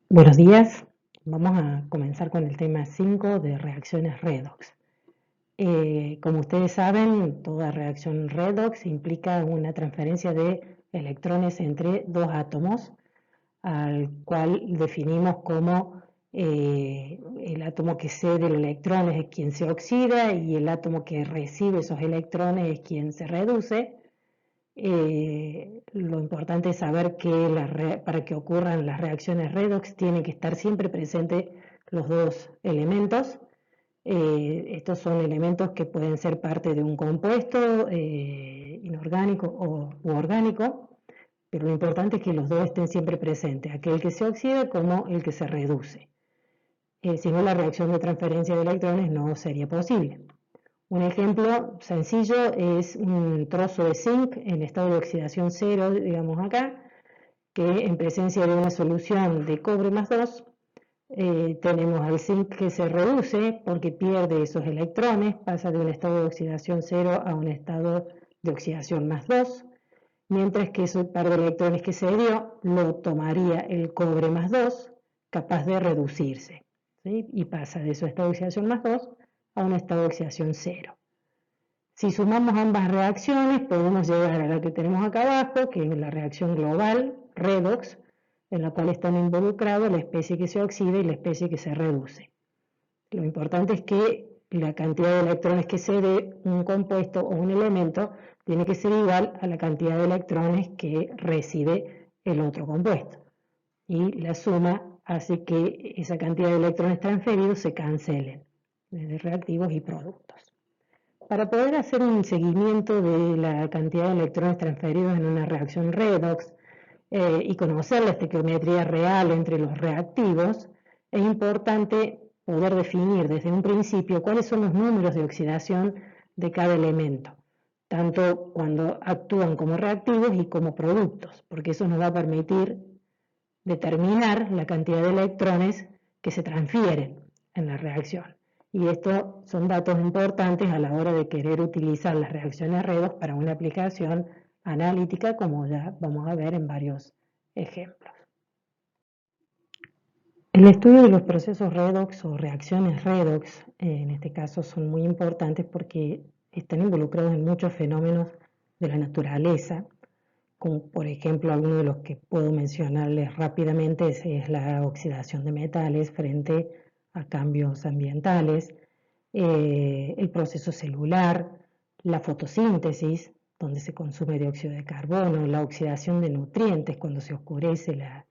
Buenos días, vamos a comenzar con el tema 5 de reacciones redox. Como ustedes saben, toda reacción redox implica una transferencia de electrones entre dos átomos, al cual definimos como el átomo que cede los electrones es quien se oxida y el átomo que recibe esos electrones es quien se reduce. Lo importante es saber que para que ocurran las reacciones redox tienen que estar siempre presentes los dos elementos. Estos son elementos que pueden ser parte de un compuesto inorgánico u orgánico, pero lo importante es que los dos estén siempre presentes, aquel que se oxida como el que se reduce. Si no, la reacción de transferencia de electrones no sería posible. Un ejemplo sencillo es un trozo de zinc en estado de oxidación cero, digamos acá, que en presencia de una solución de cobre más 2, tenemos al zinc que se reduce porque pierde esos electrones, pasa de un estado de oxidación cero a un estado de oxidación más 2, mientras que ese par de electrones que se dio lo tomaría el cobre más 2, capaz de reducirse, ¿sí? Y pasa de su estado de oxidación más 2 a un estado de oxidación cero. Si sumamos ambas reacciones, podemos llegar a la que tenemos acá abajo, que es la reacción global, redox, en la cual están involucrados la especie que se oxida y la especie que se reduce. Lo importante es que la cantidad de electrones que se dé un compuesto o un elemento tiene que ser igual a la cantidad de electrones que recibe el otro compuesto. Y la suma hace que esa cantidad de electrones transferidos se cancelen, de reactivos y productos. Para poder hacer un seguimiento de la cantidad de electrones transferidos en una reacción redox y conocer la estequiometría real entre los reactivos, es importante poder definir desde un principio cuáles son los números de oxidación de cada elemento, tanto cuando actúan como reactivos y como productos, porque eso nos va a permitir determinar la cantidad de electrones que se transfieren en la reacción. Y estos son datos importantes a la hora de querer utilizar las reacciones redox para una aplicación analítica, como ya vamos a ver en varios ejemplos. El estudio de los procesos redox o reacciones redox, en este caso, son muy importantes porque están involucrados en muchos fenómenos de la naturaleza, como por ejemplo algunos de los que puedo mencionarles rápidamente es la oxidación de metales frente a cambios ambientales, el proceso celular, la fotosíntesis, donde se consume dióxido de carbono, la oxidación de nutrientes cuando se oscurece la,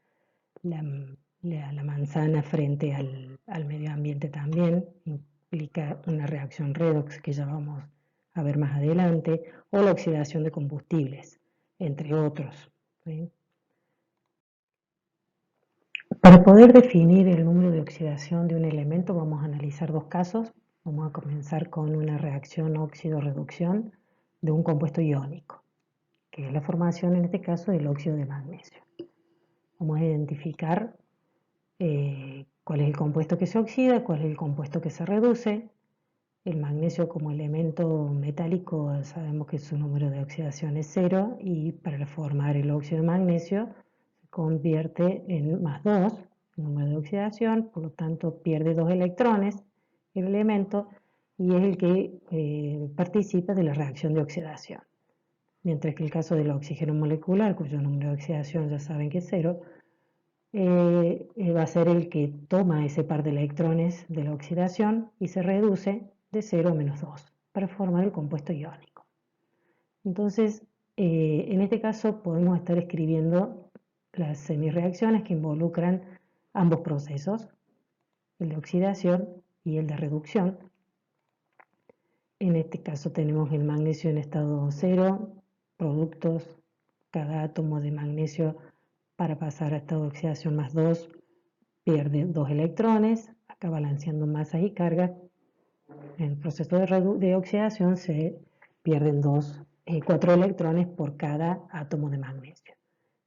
la manzana frente al medio ambiente también, implica una reacción redox que ya vamos a ver más adelante, o la oxidación de combustibles, entre otros, ¿sí? Para poder definir el número de oxidación de un elemento vamos a analizar dos casos. Vamos a comenzar con una reacción óxido-reducción de un compuesto iónico, que es la formación en este caso del óxido de magnesio. Vamos a identificar cuál es el compuesto que se oxida, cuál es el compuesto que se reduce. El magnesio como elemento metálico sabemos que su número de oxidación es 0 y para formar el óxido de magnesio se convierte en más 2, el número de oxidación, por lo tanto pierde 2 electrones el elemento y es el que participa de la reacción de oxidación. Mientras que el caso del oxígeno molecular, cuyo número de oxidación ya saben que es 0, va a ser el que toma ese par de electrones de la oxidación y se reduce de 0 a menos 2 para formar el compuesto iónico. Entonces, en este caso podemos estar escribiendo las semirreacciones que involucran ambos procesos, el de oxidación y el de reducción. En este caso tenemos el magnesio en estado 0, productos, cada átomo de magnesio para pasar a estado de oxidación más 2 pierde 2 electrones, acá balanceando masas y cargas. En el proceso de oxidación se pierden 4 electrones por cada átomo de magnesio.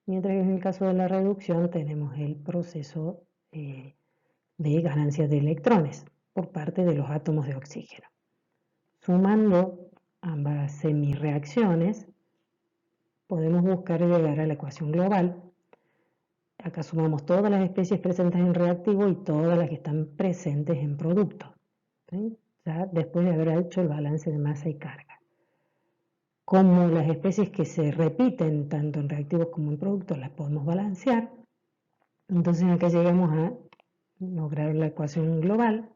Mientras que en el caso de la reducción tenemos el proceso de ganancia de electrones por parte de los átomos de oxígeno. Sumando ambas semirreacciones, podemos buscar llegar a la ecuación global, acá sumamos todas las especies presentes en reactivo y todas las que están presentes en producto, ¿sí? Ya después de haber hecho el balance de masa y carga. Como las especies que se repiten tanto en reactivos como en productos las podemos balancear, entonces acá llegamos a lograr la ecuación global,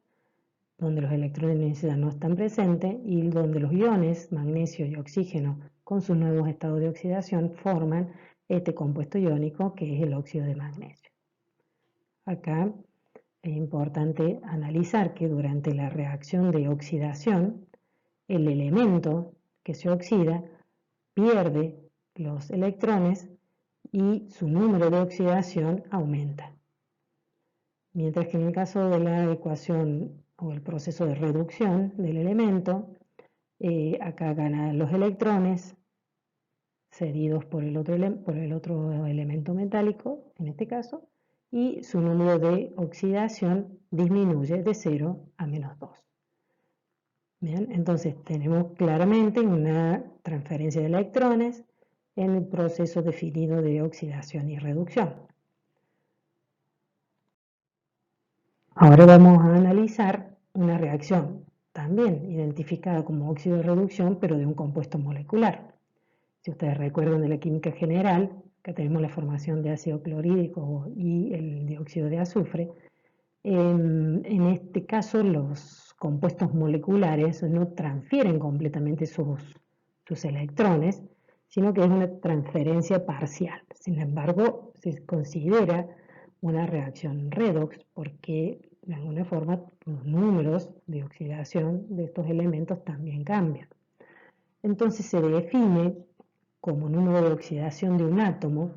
donde los electrones de densidad no están presentes y donde los iones, magnesio y oxígeno, con sus nuevos estados de oxidación, forman este compuesto iónico que es el óxido de magnesio. Acá es importante analizar que durante la reacción de oxidación, el elemento que se oxida pierde los electrones y su número de oxidación aumenta. Mientras que en el caso de la ecuación o el proceso de reducción del elemento, acá ganan los electrones cedidos por el otro elemento metálico, en este caso, y su número de oxidación disminuye de 0 a -2. Bien, entonces tenemos claramente una transferencia de electrones en el proceso definido de oxidación y reducción. Ahora vamos a analizar una reacción también identificada como óxido de reducción, pero de un compuesto molecular. Si ustedes recuerdan de la química general, que tenemos la formación de ácido clorhídrico y el dióxido de azufre, en este caso los compuestos moleculares no transfieren completamente sus electrones, sino que es una transferencia parcial. Sin embargo, se considera una reacción redox porque de alguna forma los números de oxidación de estos elementos también cambian. Entonces se define como número de oxidación de un átomo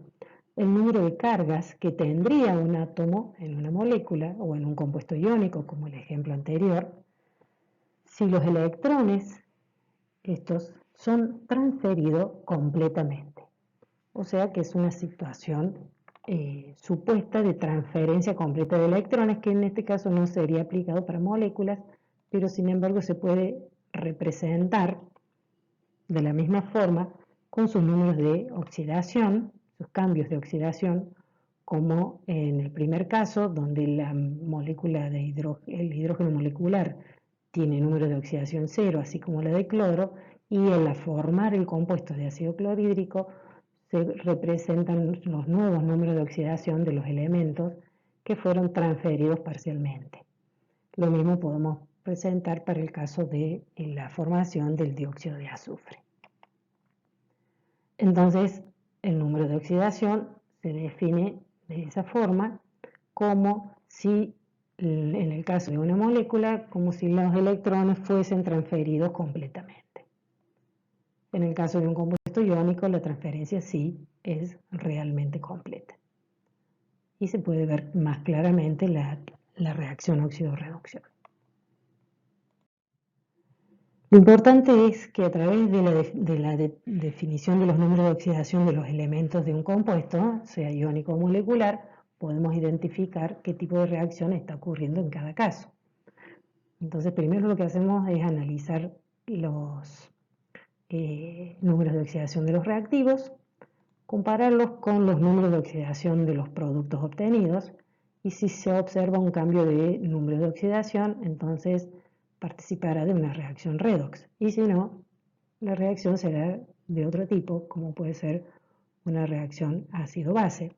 el número de cargas que tendría un átomo en una molécula o en un compuesto iónico, como el ejemplo anterior, si los electrones, estos, son transferidos completamente. O sea que es una situación supuesta de transferencia completa de electrones, que en este caso no sería aplicado para moléculas, pero sin embargo se puede representar de la misma forma con sus números de oxidación, sus cambios de oxidación, como en el primer caso, donde la molécula de el hidrógeno molecular tiene número de oxidación 0, así como la de cloro, y al formar el compuesto de ácido clorhídrico se representan los nuevos números de oxidación de los elementos que fueron transferidos parcialmente. Lo mismo podemos presentar para el caso de la formación del dióxido de azufre. Entonces, el número de oxidación se define de esa forma como si, en el caso de una molécula, como si los electrones fuesen transferidos completamente. En el caso de un compuesto iónico, la transferencia sí es realmente completa. Y se puede ver más claramente la reacción óxido-reducción. Lo importante es que a través de la definición de los números de oxidación de los elementos de un compuesto, sea iónico o molecular, podemos identificar qué tipo de reacción está ocurriendo en cada caso. Entonces, primero lo que hacemos es analizar los números de oxidación de los reactivos, compararlos con los números de oxidación de los productos obtenidos, y si se observa un cambio de número de oxidación, entonces participará de una reacción redox, y si no, la reacción será de otro tipo, como puede ser una reacción ácido-base,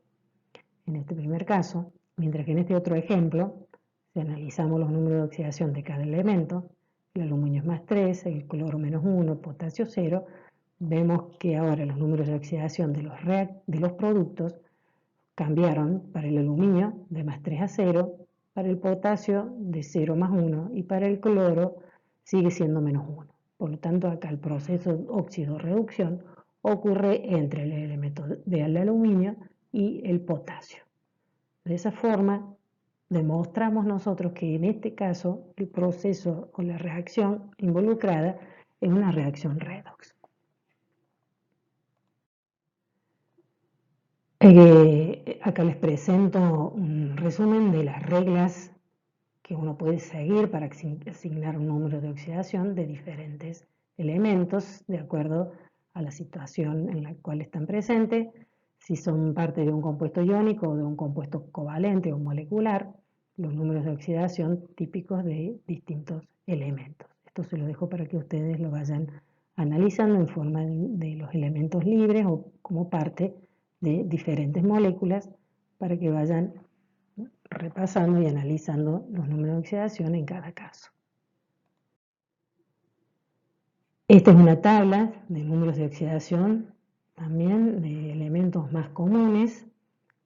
en este primer caso, mientras que en este otro ejemplo, si analizamos los números de oxidación de cada elemento, el aluminio es +3, el cloro -1, el potasio 0, vemos que ahora los números de oxidación de los productos cambiaron para el aluminio de +3 a 0, para el potasio de 0 +1 y para el cloro sigue siendo -1. Por lo tanto, acá el proceso óxido-reducción ocurre entre el elemento del aluminio y el potasio. De esa forma, demostramos nosotros que en este caso el proceso o la reacción involucrada es una reacción redox. Acá les presento un resumen de las reglas que uno puede seguir para asignar un número de oxidación de diferentes elementos de acuerdo a la situación en la cual están presentes. Si son parte de un compuesto iónico o de un compuesto covalente o molecular, los números de oxidación típicos de distintos elementos. Esto se lo dejo para que ustedes lo vayan analizando en forma de los elementos libres o como parte de diferentes moléculas para que vayan repasando y analizando los números de oxidación en cada caso. Esta es una tabla de números de oxidación, también de elementos más comunes,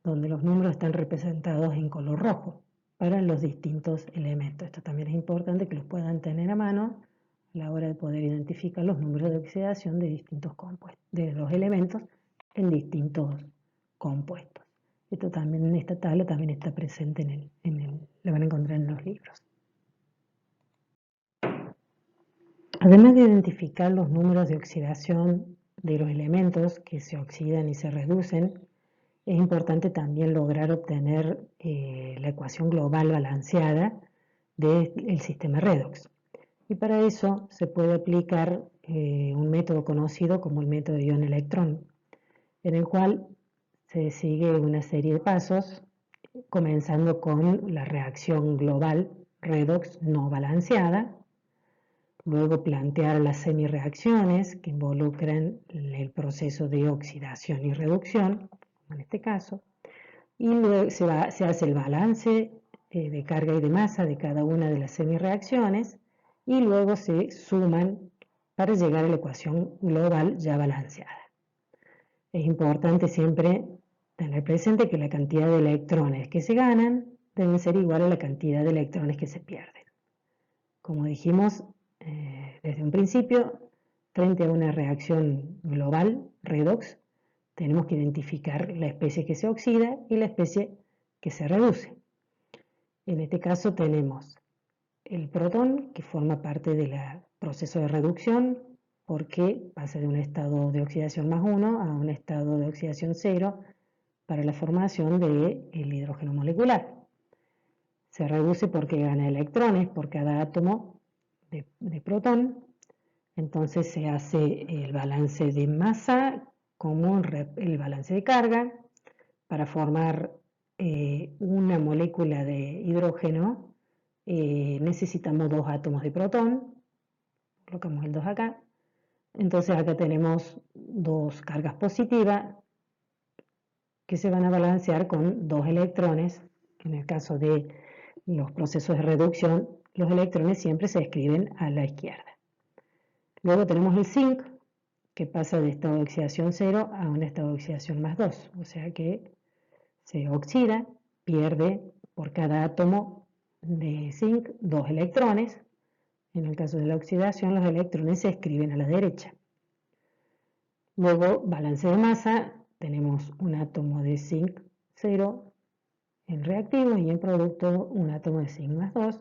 donde los números están representados en color rojo para los distintos elementos. Esto también es importante que los puedan tener a mano a la hora de poder identificar los números de oxidación de distintos compuestos, de los elementos en distintos compuestos. Esto también en esta tabla también está presente lo van a encontrar en los libros. Además de identificar los números de oxidación de los elementos que se oxidan y se reducen, es importante también lograr obtener la ecuación global balanceada del sistema redox. Y para eso se puede aplicar un método conocido como el método de ion-electrón, en el cual se sigue una serie de pasos, comenzando con la reacción global redox no balanceada, luego plantear las semireacciones que involucran el proceso de oxidación y reducción, como en este caso, y luego se hace el balance de carga y de masa de cada una de las semireacciones y luego se suman para llegar a la ecuación global ya balanceada. Es importante siempre tener presente que la cantidad de electrones que se ganan deben ser igual a la cantidad de electrones que se pierden. Como dijimos desde un principio, frente a una reacción global, redox, tenemos que identificar la especie que se oxida y la especie que se reduce. En este caso tenemos el protón, que forma parte del proceso de reducción, porque pasa de un estado de oxidación más 1 a un estado de oxidación 0 para la formación del hidrógeno molecular. Se reduce porque gana electrones por cada átomo de protón, entonces se hace el balance de masa como el balance de carga para formar una molécula de hidrógeno. Necesitamos 2 átomos de protón, colocamos el 2 acá, entonces acá tenemos 2 cargas positivas que se van a balancear con 2 electrones. En el caso de los procesos de reducción, los electrones siempre se escriben a la izquierda. Luego tenemos el zinc, que pasa de estado de oxidación 0 a un estado de oxidación más 2, o sea que se oxida, pierde por cada átomo de zinc 2 electrones. En el caso de la oxidación, los electrones se escriben a la derecha. Luego, balance de masa, tenemos un átomo de zinc 0 en reactivo y en producto un átomo de zinc más 2.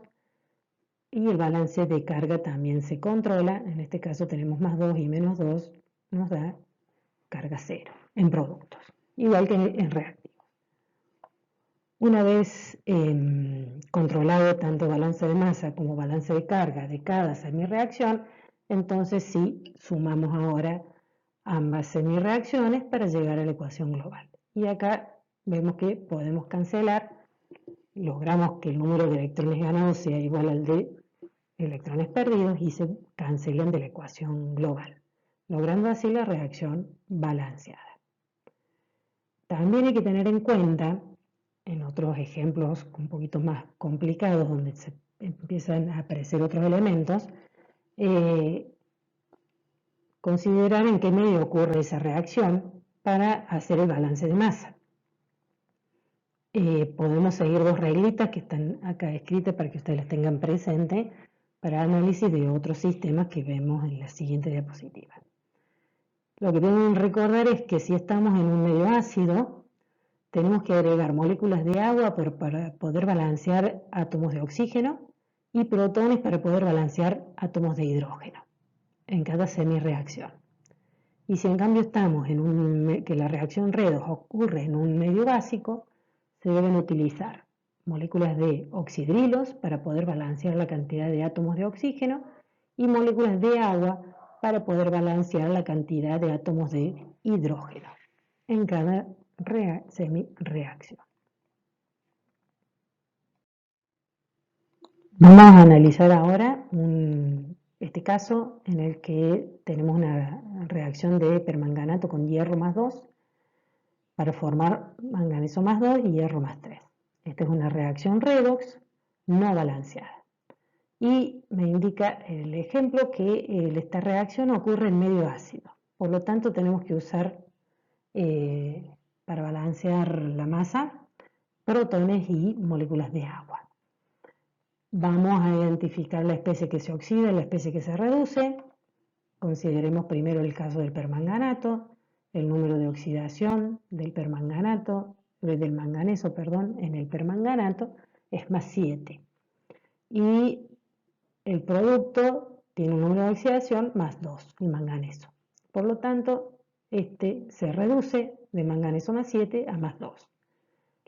Y el balance de carga también se controla, en este caso tenemos más 2 y menos 2, nos da carga 0 en productos, igual que en reactivos. Una vez controlado tanto balance de masa como balance de carga de cada semireacción, entonces sí sumamos ahora ambas semireacciones para llegar a la ecuación global. Y acá vemos que podemos cancelar, logramos que el número de electrones ganados sea igual al de electrones perdidos y se cancelan de la ecuación global, logrando así la reacción balanceada. También hay que tener en cuenta, en otros ejemplos un poquito más complicados, donde se empiezan a aparecer otros elementos, considerar en qué medio ocurre esa reacción para hacer el balance de masa. Podemos seguir 2 reglitas que están acá escritas para que ustedes las tengan presente para análisis de otros sistemas que vemos en la siguiente diapositiva. Lo que deben recordar es que si estamos en un medio ácido, tenemos que agregar moléculas de agua para poder balancear átomos de oxígeno y protones para poder balancear átomos de hidrógeno en cada semireacción. Y si en cambio estamos en que la reacción redox ocurre en un medio básico, se deben utilizar moléculas de oxidrilos para poder balancear la cantidad de átomos de oxígeno y moléculas de agua para poder balancear la cantidad de átomos de hidrógeno en cada semireacción. Vamos a analizar ahora este caso en el que tenemos una reacción de permanganato con hierro más 2 para formar manganeso más 2 y hierro más 3. Esta es una reacción redox no balanceada. Y me indica el ejemplo que esta reacción ocurre en medio ácido. Por lo tanto, tenemos que usar para balancear la masa protones y moléculas de agua. Vamos a identificar la especie que se oxida y la especie que se reduce. Consideremos primero el caso del permanganato, el número de oxidación del manganeso, en el permanganato es más 7. Y el producto tiene un número de oxidación más 2, el manganeso. Por lo tanto, este se reduce de manganeso más 7 a más 2.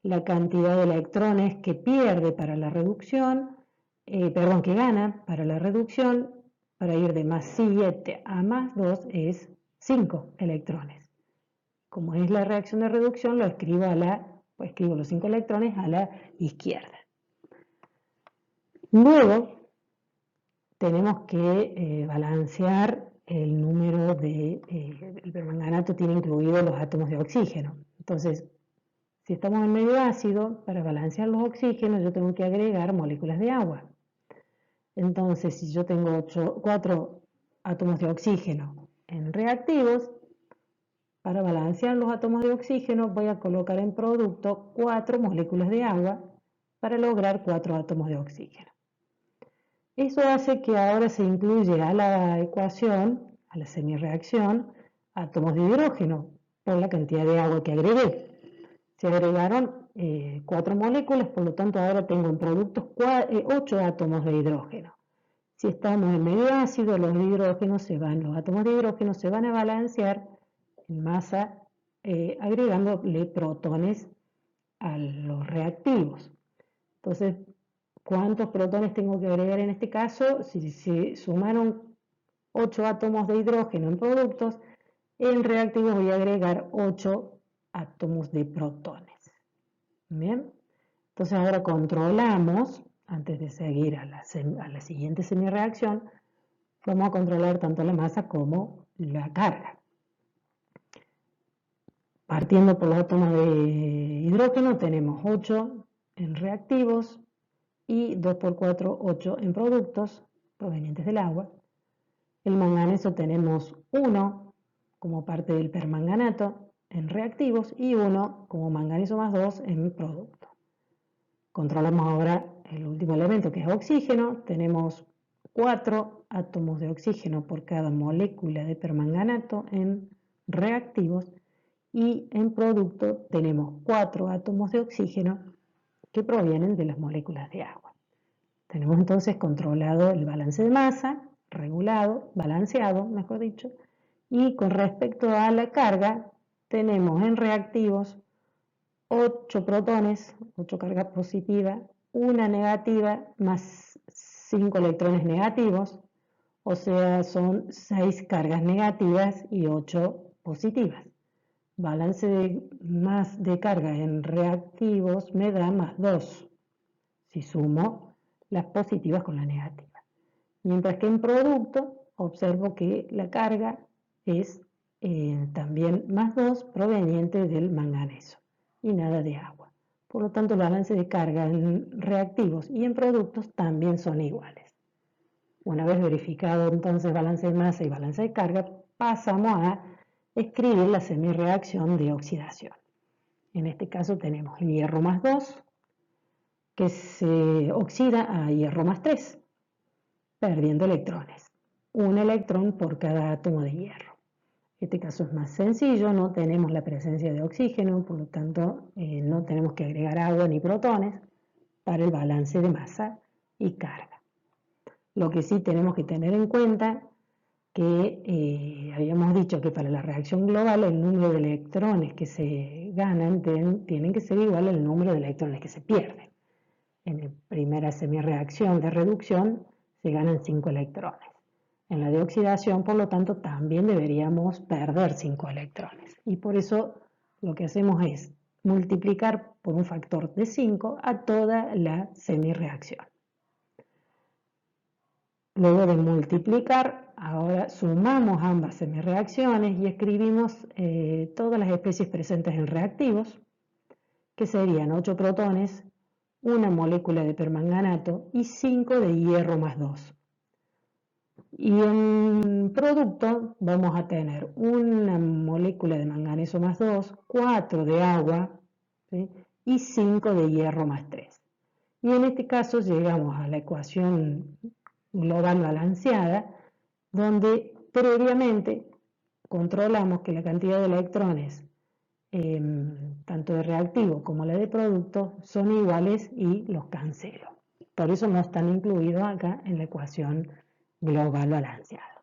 La cantidad de electrones que pierde para la reducción, que gana para la reducción, para ir de más 7 a más 2 es 5 electrones. Como es la reacción de reducción, escribo los 5 electrones a la izquierda. Luego, tenemos que balancear el número el permanganato tiene incluidos los átomos de oxígeno. Entonces, si estamos en medio ácido, para balancear los oxígenos yo tengo que agregar moléculas de agua. Entonces, si yo tengo 4 átomos de oxígeno en reactivos, para balancear los átomos de oxígeno voy a colocar en producto 4 moléculas de agua para lograr 4 átomos de oxígeno. Eso hace que ahora se incluya a la ecuación, a la semireacción, átomos de hidrógeno por la cantidad de agua que agregué. Se agregaron 4 moléculas, por lo tanto ahora tengo en productos 8 átomos de hidrógeno. Si estamos en medio ácido, los átomos de hidrógeno se van a balancear en masa agregándole protones a los reactivos. Entonces, ¿cuántos protones tengo que agregar en este caso? Si se sumaron 8 átomos de hidrógeno en productos, en reactivos voy a agregar 8 átomos de protones. Bien, entonces ahora controlamos, antes de seguir a la siguiente semireacción, vamos a controlar tanto la masa como la carga. Partiendo por los átomos de hidrógeno, tenemos 8 en reactivos y 2 por 4, 8 en productos provenientes del agua. El manganeso tenemos 1 como parte del permanganato en reactivos y 1 como manganeso más 2 en producto. Controlamos ahora el último elemento que es oxígeno. Tenemos 4 átomos de oxígeno por cada molécula de permanganato en reactivos y en producto tenemos 4 átomos de oxígeno que provienen de las moléculas de agua. Tenemos entonces controlado el balance de masa, balanceado, mejor dicho, y con respecto a la carga, tenemos en reactivos 8 protones, 8 cargas positivas, una negativa más 5 electrones negativos, o sea, son 6 cargas negativas y 8 positivas. Balance de carga en reactivos me da más 2, si sumo las positivas con la negativa. Mientras que en producto observo que la carga es también más 2 proveniente del manganeso y nada de agua. Por lo tanto, el balance de carga en reactivos y en productos también son iguales. Una vez verificado entonces balance de masa y balance de carga, pasamos a escribir la semireacción de oxidación. En este caso tenemos el hierro más 2 que se oxida a hierro más 3, perdiendo electrones. Un electrón por cada átomo de hierro. Este caso es más sencillo, no tenemos la presencia de oxígeno, por lo tanto no tenemos que agregar agua ni protones para el balance de masa y carga. Lo que sí tenemos que tener en cuenta que habíamos dicho que para la reacción global el número de electrones que se ganan tienen que ser igual al número de electrones que se pierden. En la primera semireacción de reducción se ganan 5 electrones. En la de oxidación, por lo tanto, también deberíamos perder 5 electrones. Y por eso lo que hacemos es multiplicar por un factor de 5 a toda la semirreacción. Luego de multiplicar, ahora sumamos ambas semirreacciones y escribimos todas las especies presentes en reactivos, que serían 8 protones, una molécula de permanganato y 5 de hierro más 2. Y en producto vamos a tener una molécula de manganeso más 2, 4 de agua, ¿sí? Y 5 de hierro más 3. Y en este caso llegamos a la ecuación global balanceada, donde previamente controlamos que la cantidad de electrones, tanto de reactivo como la de producto, son iguales y los cancelo. Por eso no están incluidos acá en la ecuación global balanceada.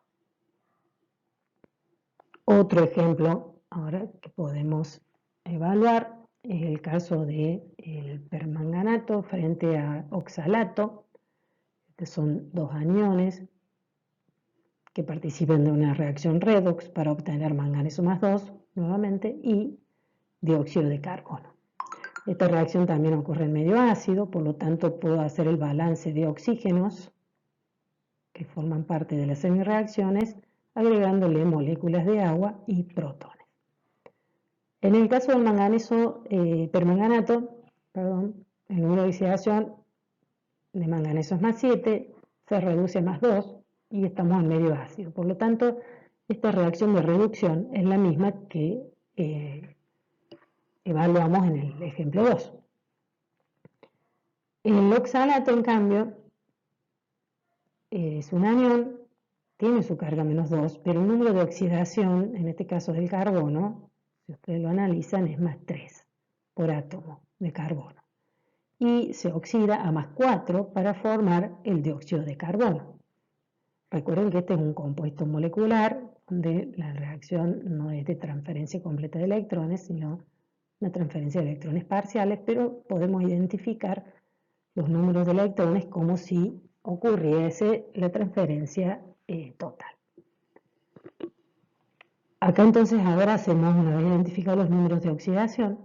Otro ejemplo ahora que podemos evaluar es el caso del permanganato frente a oxalato. Estos son dos aniones que participan de una reacción redox para obtener manganeso más 2 nuevamente y dióxido de carbono. Esta reacción también ocurre en medio ácido, por lo tanto puedo hacer el balance de oxígenos que forman parte de las semireacciones, agregándole moléculas de agua y protones. En el caso del manganeso permanganato, el número de oxidación de manganeso es más 7, se reduce a más 2 y estamos en medio ácido. Por lo tanto, esta reacción de reducción es la misma que evaluamos en el ejemplo 2. El oxalato, en cambio, es un anión, tiene su carga menos 2, pero el número de oxidación, en este caso del carbono, si ustedes lo analizan, es más 3 por átomo de carbono. Y se oxida a más 4 para formar el dióxido de carbono. Recuerden que este es un compuesto molecular donde la reacción no es de transferencia completa de electrones, sino una transferencia de electrones parciales, pero podemos identificar los números de electrones como si ocurriese la transferencia total. Acá entonces ahora hacemos, una vez identificados los números de oxidación,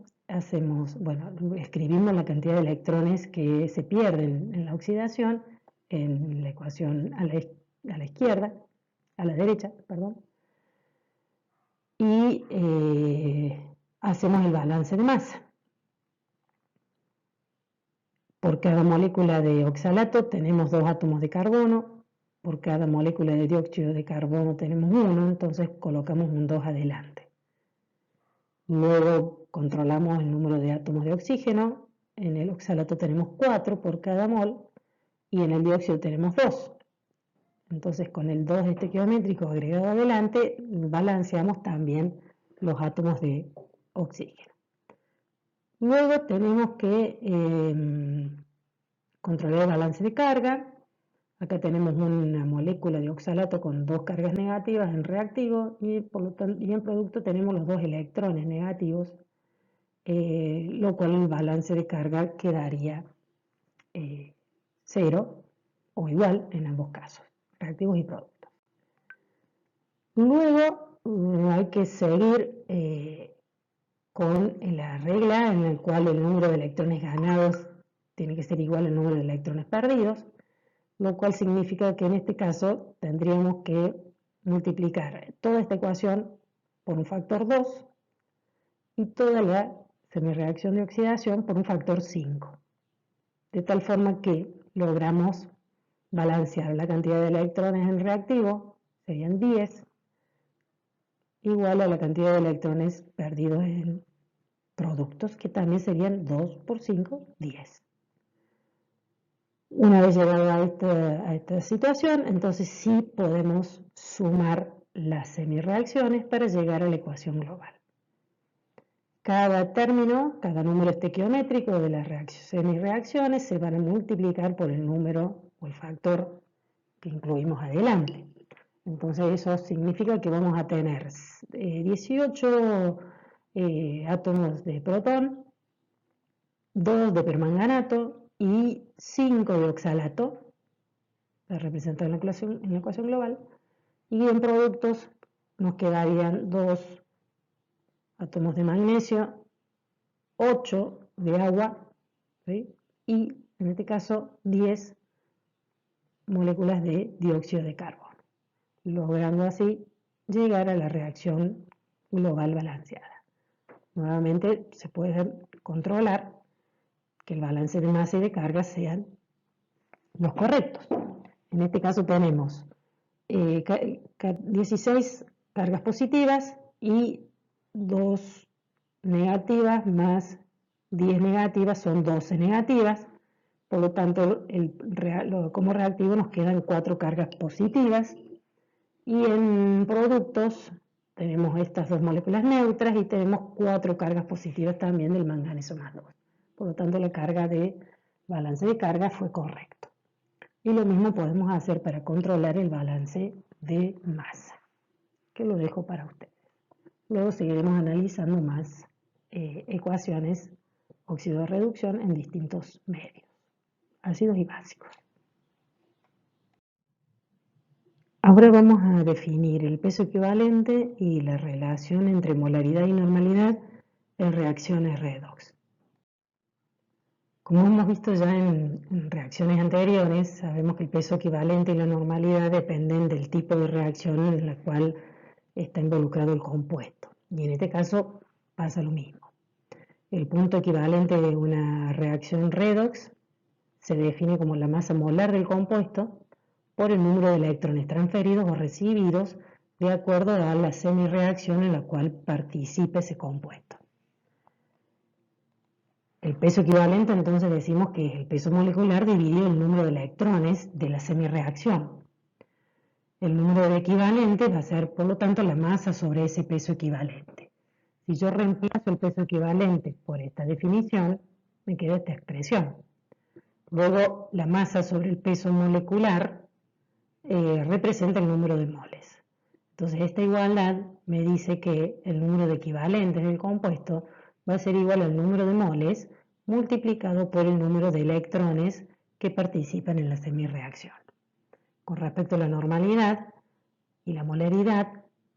escribimos la cantidad de electrones que se pierden en la oxidación en la ecuación a la derecha, y hacemos el balance de masa. Por cada molécula de oxalato tenemos 2 átomos de carbono, por cada molécula de dióxido de carbono tenemos 1, entonces colocamos un 2 adelante. Luego controlamos el número de átomos de oxígeno, en el oxalato tenemos 4 por cada mol y en el dióxido tenemos 2. Entonces con el 2 estequiométrico agregado adelante balanceamos también los átomos de oxígeno. Luego tenemos que controlar el balance de carga. Acá tenemos una molécula de oxalato con 2 cargas negativas en reactivo y en producto tenemos los 2 electrones negativos, lo cual el balance de carga quedaría 0 o igual en ambos casos, reactivos y productos. Luego hay que seguir con la regla en la cual el número de electrones ganados tiene que ser igual al número de electrones perdidos, lo cual significa que en este caso tendríamos que multiplicar toda esta ecuación por un factor 2 y toda la semireacción de oxidación por un factor 5, de tal forma que logramos balancear la cantidad de electrones en reactivo, serían 10, igual a la cantidad de electrones perdidos en productos, que también serían 2 por 5, 10. Una vez llegado a esta situación, entonces sí podemos sumar las semirreacciones para llegar a la ecuación global. Cada término, cada número estequiométrico de las semirreacciones se van a multiplicar por el número o el factor que incluimos adelante. Entonces eso significa que vamos a tener 18 átomos de protón, 2 de permanganato y 5 de oxalato, representado en la ecuación global, y en productos nos quedarían 2 átomos de magnesio, 8 de agua, ¿sí? Y en este caso 10 moléculas de dióxido de carbono, logrando así llegar a la reacción global balanceada. Nuevamente se puede controlar que el balance de masa y de carga sean los correctos. En este caso tenemos 16 cargas positivas y 2 negativas más 10 negativas son 12 negativas. Por lo tanto, como reactivo nos quedan 4 cargas positivas. Y en productos tenemos estas 2 moléculas neutras y tenemos 4 cargas positivas también del manganeso más 2. Por lo tanto, la carga de balance de carga fue correcto. Y lo mismo podemos hacer para controlar el balance de masa, que lo dejo para ustedes. Luego seguiremos analizando más ecuaciones óxido de reducción en distintos medios, ácidos y básicos. Ahora vamos a definir el peso equivalente y la relación entre molaridad y normalidad en reacciones redox. Como hemos visto ya en reacciones anteriores, sabemos que el peso equivalente y la normalidad dependen del tipo de reacción en la cual está involucrado el compuesto. Y en este caso pasa lo mismo. El punto equivalente de una reacción redox se define como la masa molar del compuesto por el número de electrones transferidos o recibidos de acuerdo a la semireacción en la cual participa ese compuesto. El peso equivalente entonces decimos que es el peso molecular dividido el número de electrones de la semireacción. El número de equivalente va a ser, por lo tanto, la masa sobre ese peso equivalente. Si yo reemplazo el peso equivalente por esta definición, me queda esta expresión. Luego, la masa sobre el peso molecular representa el número de moles. Entonces, esta igualdad me dice que el número de equivalentes del compuesto va a ser igual al número de moles multiplicado por el número de electrones que participan en la semireacción. Con respecto a la normalidad y la molaridad,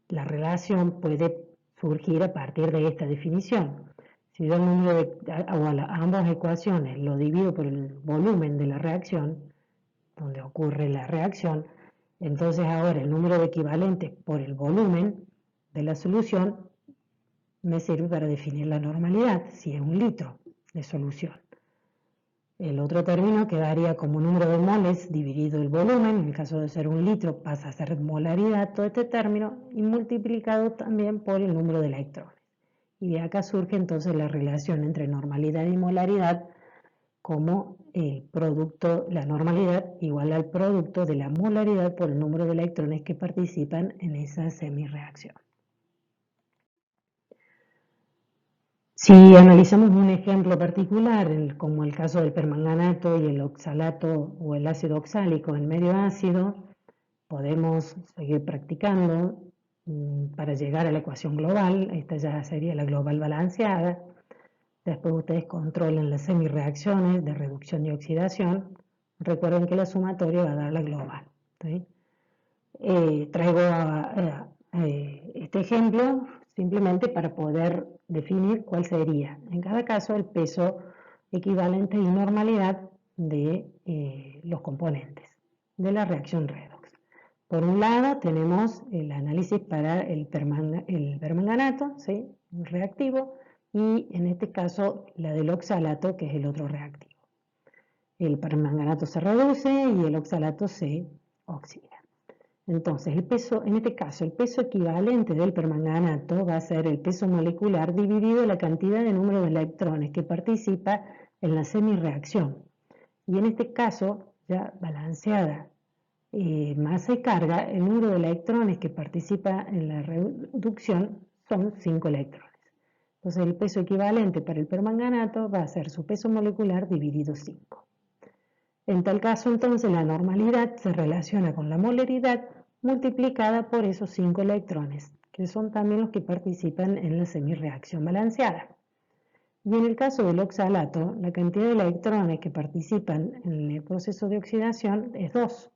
la relación puede surgir a partir de esta definición. Si yo el número ambas ecuaciones lo divido por el volumen de la reacción, donde ocurre la reacción, entonces ahora el número de equivalentes por el volumen de la solución me sirve para definir la normalidad, si es 1 litro de solución. El otro término quedaría como número de moles dividido el volumen, en el caso de ser 1 litro pasa a ser molaridad todo este término, y multiplicado también por el número de electrones. Y de acá surge entonces la relación entre normalidad y molaridad como el producto, la normalidad igual al producto de la molaridad por el número de electrones que participan en esa semireacción. Si analizamos un ejemplo particular, como el caso del permanganato y el oxalato o el ácido oxálico en medio ácido, podemos seguir practicando para llegar a la ecuación global. Esta ya sería la global balanceada. Después ustedes controlan las semireacciones de reducción y oxidación. Recuerden que la sumatoria va a dar la global. ¿Sí? Traigo este ejemplo simplemente para poder definir cuál sería en cada caso el peso equivalente y normalidad de los componentes de la reacción redox. Por un lado tenemos el análisis para el permanganato, ¿sí? Un reactivo, y en este caso la del oxalato, que es el otro reactivo. El permanganato se reduce y el oxalato se oxida. Entonces, en este caso, el peso equivalente del permanganato va a ser el peso molecular dividido la cantidad de número de electrones que participa en la semireacción. Y en este caso, ya balanceada masa y carga, el número de electrones que participa en la reducción son 5 electrones. Entonces, el peso equivalente para el permanganato va a ser su peso molecular dividido 5. En tal caso, entonces, la normalidad se relaciona con la molaridad multiplicada por esos 5 electrones, que son también los que participan en la semireacción balanceada. Y en el caso del oxalato, la cantidad de electrones que participan en el proceso de oxidación es 2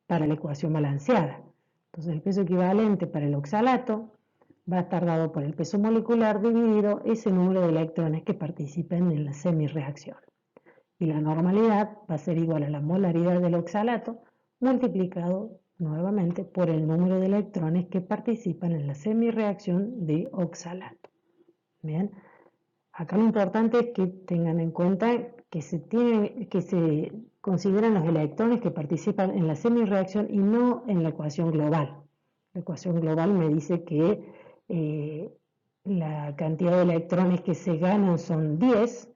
para la ecuación balanceada. Entonces, el peso equivalente para el oxalato va a estar dado por el peso molecular dividido ese número de electrones que participen en la semirreacción. Y la normalidad va a ser igual a la molaridad del oxalato multiplicado nuevamente por el número de electrones que participan en la semirreacción de oxalato. Bien, acá lo importante es que tengan en cuenta que se consideran los electrones que participan en la semirreacción y no en la ecuación global. La ecuación global me dice que la cantidad de electrones que se ganan son 10,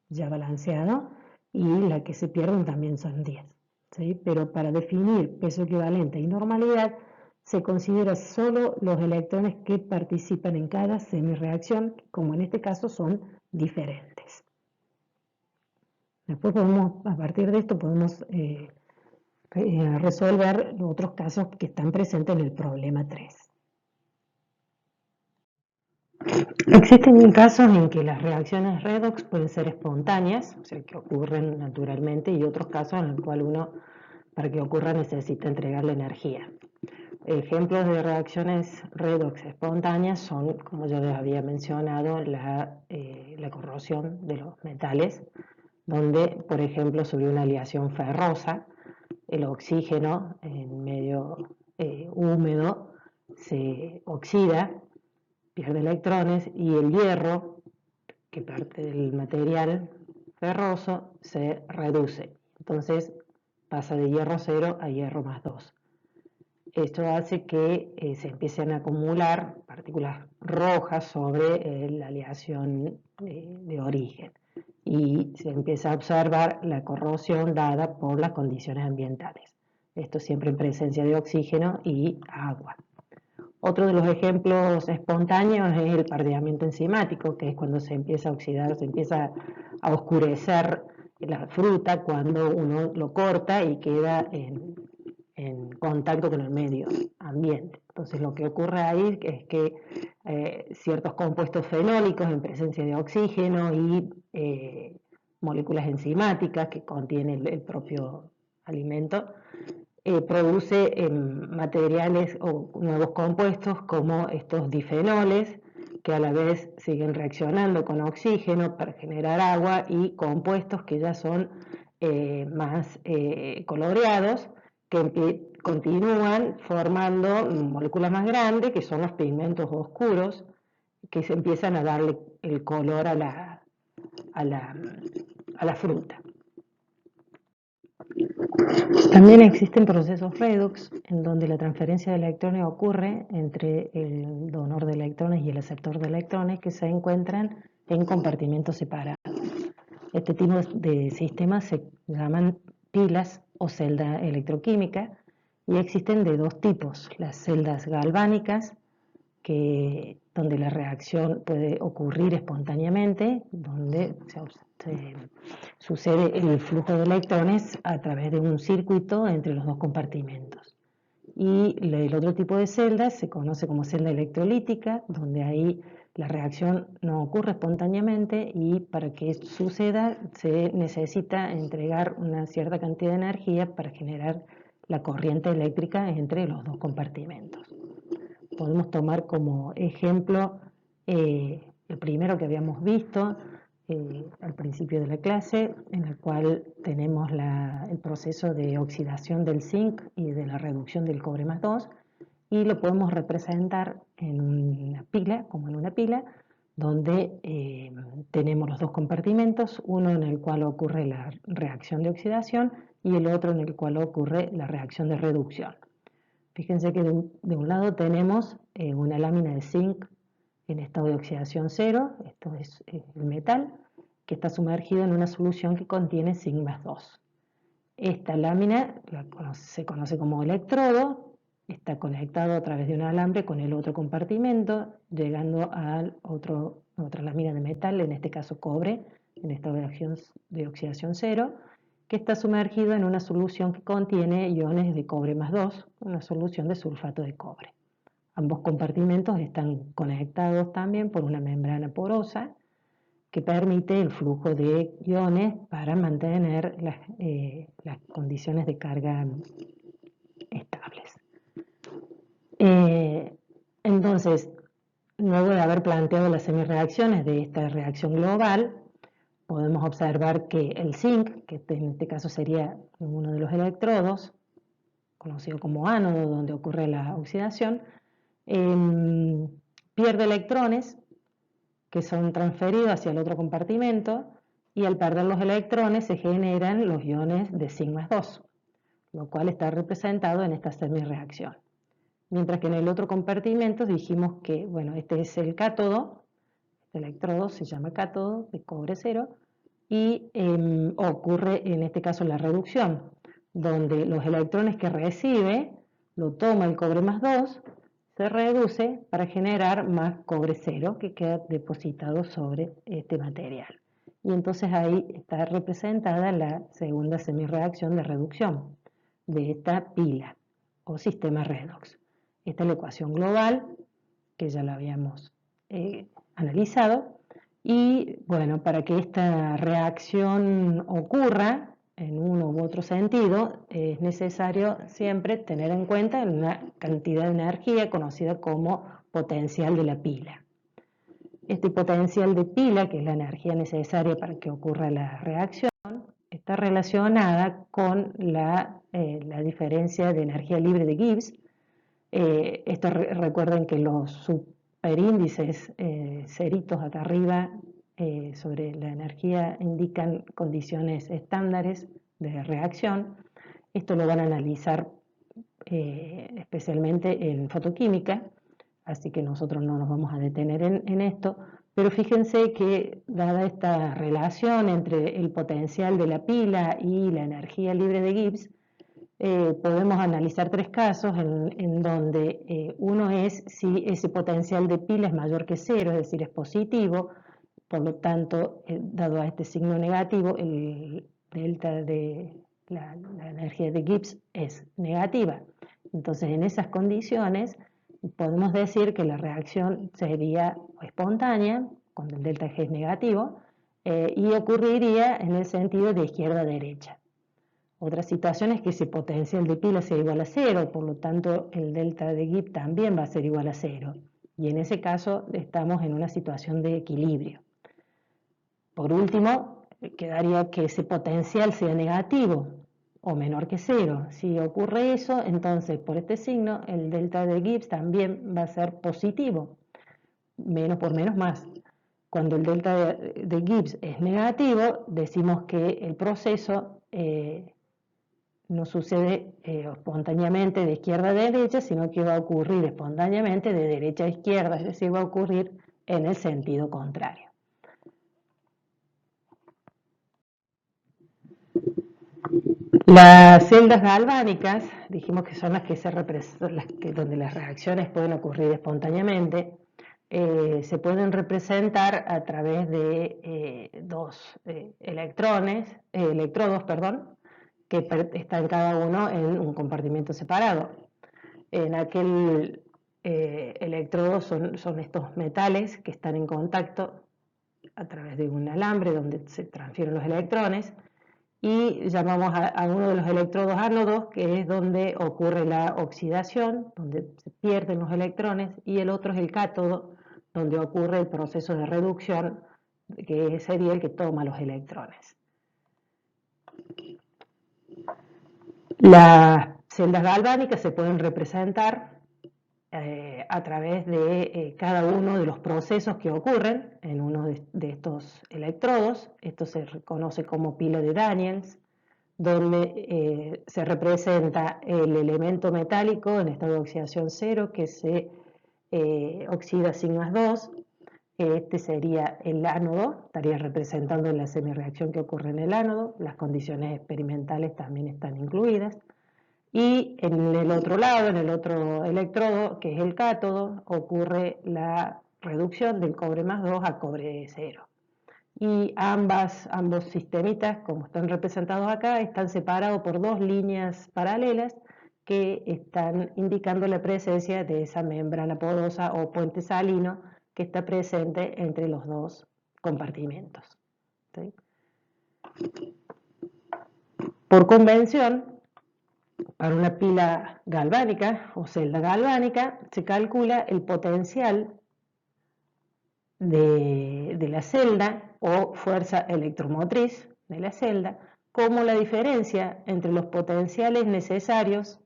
ya balanceado, y la que se pierden también son 10. ¿Sí? Pero para definir peso equivalente y normalidad, se considera solo los electrones que participan en cada semirreacción, como en este caso son diferentes. Después podemos, a partir de esto, podemos resolver otros casos que están presentes en el problema 3. Existen casos en que las reacciones redox pueden ser espontáneas, o sea, que ocurren naturalmente, y otros casos en los cuales uno, para que ocurra, necesita entregarle energía. Ejemplos de reacciones redox espontáneas son, como yo les había mencionado, la corrosión de los metales, donde, por ejemplo, sobre una aleación ferrosa, el oxígeno en medio húmedo se oxida, pierde electrones, y el hierro, que parte del material ferroso, se reduce. Entonces pasa de hierro 0 a hierro más 2. Esto hace que se empiecen a acumular partículas rojas sobre la aleación de origen y se empieza a observar la corrosión dada por las condiciones ambientales. Esto siempre en presencia de oxígeno y agua. Otro de los ejemplos espontáneos es el pardeamiento enzimático, que es cuando se empieza a oxidar, se empieza a oscurecer la fruta cuando uno lo corta y queda en contacto con el medio ambiente. Entonces lo que ocurre ahí es que ciertos compuestos fenólicos en presencia de oxígeno y moléculas enzimáticas que contiene el propio alimento produce materiales o nuevos compuestos como estos difenoles, que a la vez siguen reaccionando con oxígeno para generar agua, y compuestos que ya son más coloreados, que continúan formando moléculas más grandes, que son los pigmentos oscuros, que se empiezan a darle el color a la fruta. También existen procesos redox en donde la transferencia de electrones ocurre entre el donor de electrones y el aceptor de electrones, que se encuentran en compartimentos separados. Este tipo de sistemas se llaman pilas o celda electroquímica, y existen de dos tipos: las celdas galvánicas, donde la reacción puede ocurrir espontáneamente, donde se sucede el flujo de electrones a través de un circuito entre los dos compartimentos. Y el otro tipo de celdas se conoce como celda electrolítica, donde ahí la reacción no ocurre espontáneamente, y para que suceda se necesita entregar una cierta cantidad de energía para generar la corriente eléctrica entre los dos compartimentos. Podemos tomar como ejemplo el primero que habíamos visto al principio de la clase, en el cual tenemos el proceso de oxidación del zinc y de la reducción del cobre más 2, y lo podemos representar en una pila, como en una pila, donde tenemos los dos compartimentos, uno en el cual ocurre la reacción de oxidación y el otro en el cual ocurre la reacción de reducción. Fíjense que de un lado tenemos una lámina de zinc en estado de oxidación 0, esto es el metal, que está sumergido en una solución que contiene zinc más 2. Esta lámina se conoce como electrodo, está conectado a través de un alambre con el otro compartimento, llegando a otra lámina de metal, en este caso cobre, en estado de oxidación 0, que está sumergido en una solución que contiene iones de cobre más 2, una solución de sulfato de cobre. Ambos compartimentos están conectados también por una membrana porosa que permite el flujo de iones para mantener las condiciones de carga estables. Entonces, luego de haber planteado las semirreacciones de esta reacción global, podemos observar que el zinc, que en este caso sería uno de los electrodos, conocido como ánodo, donde ocurre la oxidación, pierde electrones que son transferidos hacia el otro compartimento, y al perder los electrones se generan los iones de zinc más 2, lo cual está representado en esta semirreacción. Mientras que en el otro compartimento dijimos que, bueno, este es el cátodo, este electrodo se llama cátodo de cobre 0, y ocurre en este caso la reducción, donde los electrones que recibe lo toma el cobre más 2, se reduce para generar más cobre 0 que queda depositado sobre este material. Y entonces ahí está representada la segunda semirreacción de reducción de esta pila o sistema redox. Esta es la ecuación global, que ya la habíamos analizado. Y bueno, para que esta reacción ocurra en uno u otro sentido, es necesario siempre tener en cuenta una cantidad de energía conocida como potencial de la pila. Este potencial de pila, que es la energía necesaria para que ocurra la reacción, está relacionada con la diferencia de energía libre de Gibbs. Recuerden que los superíndices ceritos acá arriba sobre la energía indican condiciones estándares de reacción. Esto lo van a analizar especialmente en fotoquímica, así que nosotros no nos vamos a detener en esto, pero fíjense que dada esta relación entre el potencial de la pila y la energía libre de Gibbs, podemos analizar tres casos en donde uno es si ese potencial de pila es mayor que 0, es decir, es positivo, por lo tanto, dado a este signo negativo, el delta de la energía de Gibbs es negativa. Entonces, en esas condiciones, podemos decir que la reacción sería espontánea, cuando el delta G es negativo, y ocurriría en el sentido de izquierda a derecha. Otra situación es que ese potencial de pila sea igual a 0, por lo tanto el delta de Gibbs también va a ser igual a 0. Y en ese caso estamos en una situación de equilibrio. Por último, quedaría que ese potencial sea negativo o menor que 0. Si ocurre eso, entonces por este signo el delta de Gibbs también va a ser positivo. Menos por menos más. Cuando el delta de Gibbs es negativo, decimos que el proceso no sucede espontáneamente de izquierda a derecha, sino que va a ocurrir espontáneamente de derecha a izquierda, es decir, va a ocurrir en el sentido contrario. Las celdas galvánicas, dijimos que son las que donde las reacciones pueden ocurrir espontáneamente, se pueden representar a través de dos electrodos, que están cada uno en un compartimento separado. En aquel electrodo son estos metales que están en contacto a través de un alambre donde se transfieren los electrones, y llamamos a uno de los electrodos ánodos, que es donde ocurre la oxidación, donde se pierden los electrones, y el otro es el cátodo, donde ocurre el proceso de reducción, que sería el que toma los electrones. Las celdas galvánicas se pueden representar a través de cada uno de los procesos que ocurren en uno de estos electrodos. Esto se reconoce como pila de Daniels, donde se representa el elemento metálico en estado de oxidación 0 que se oxida zinc más 2. Este sería el ánodo, estaría representando la semirreacción que ocurre en el ánodo. Las condiciones experimentales también están incluidas. Y en el otro lado, en el otro electrodo, que es el cátodo, ocurre la reducción del cobre más 2 a cobre 0. Y ambos sistemitas, como están representados acá, están separados por dos líneas paralelas que están indicando la presencia de esa membrana porosa o puente salino que está presente entre los dos compartimentos. ¿Sí? Por convención, para una pila galvánica o celda galvánica, se calcula el potencial de la celda o fuerza electromotriz de la celda, como la diferencia entre los potenciales necesarios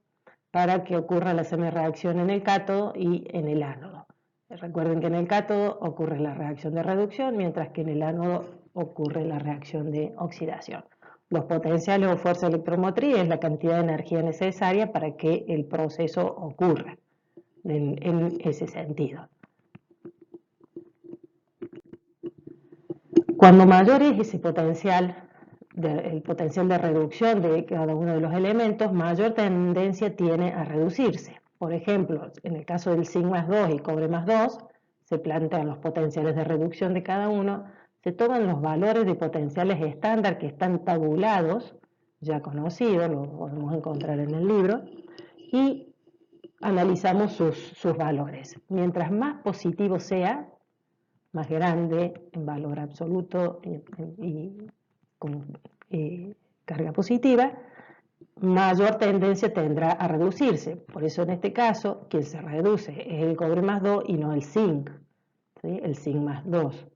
para que ocurra la semireacción en el cátodo y en el ánodo. Recuerden que en el cátodo ocurre la reacción de reducción, mientras que en el ánodo ocurre la reacción de oxidación. Los potenciales o fuerza electromotriz es la cantidad de energía necesaria para que el proceso ocurra en ese sentido. Cuando mayor es ese potencial, el potencial de reducción de cada uno de los elementos, mayor tendencia tiene a reducirse. Por ejemplo, en el caso del zinc más 2 y cobre más 2, se plantean los potenciales de reducción de cada uno, se toman los valores de potenciales estándar que están tabulados, ya conocidos, lo podemos encontrar en el libro, y analizamos sus valores. Mientras más positivo sea, más grande en valor absoluto y con carga positiva, mayor tendencia tendrá a reducirse. Por eso en este caso, quien se reduce es el cobre más 2 y no el zinc, ¿sí? El zinc más 2.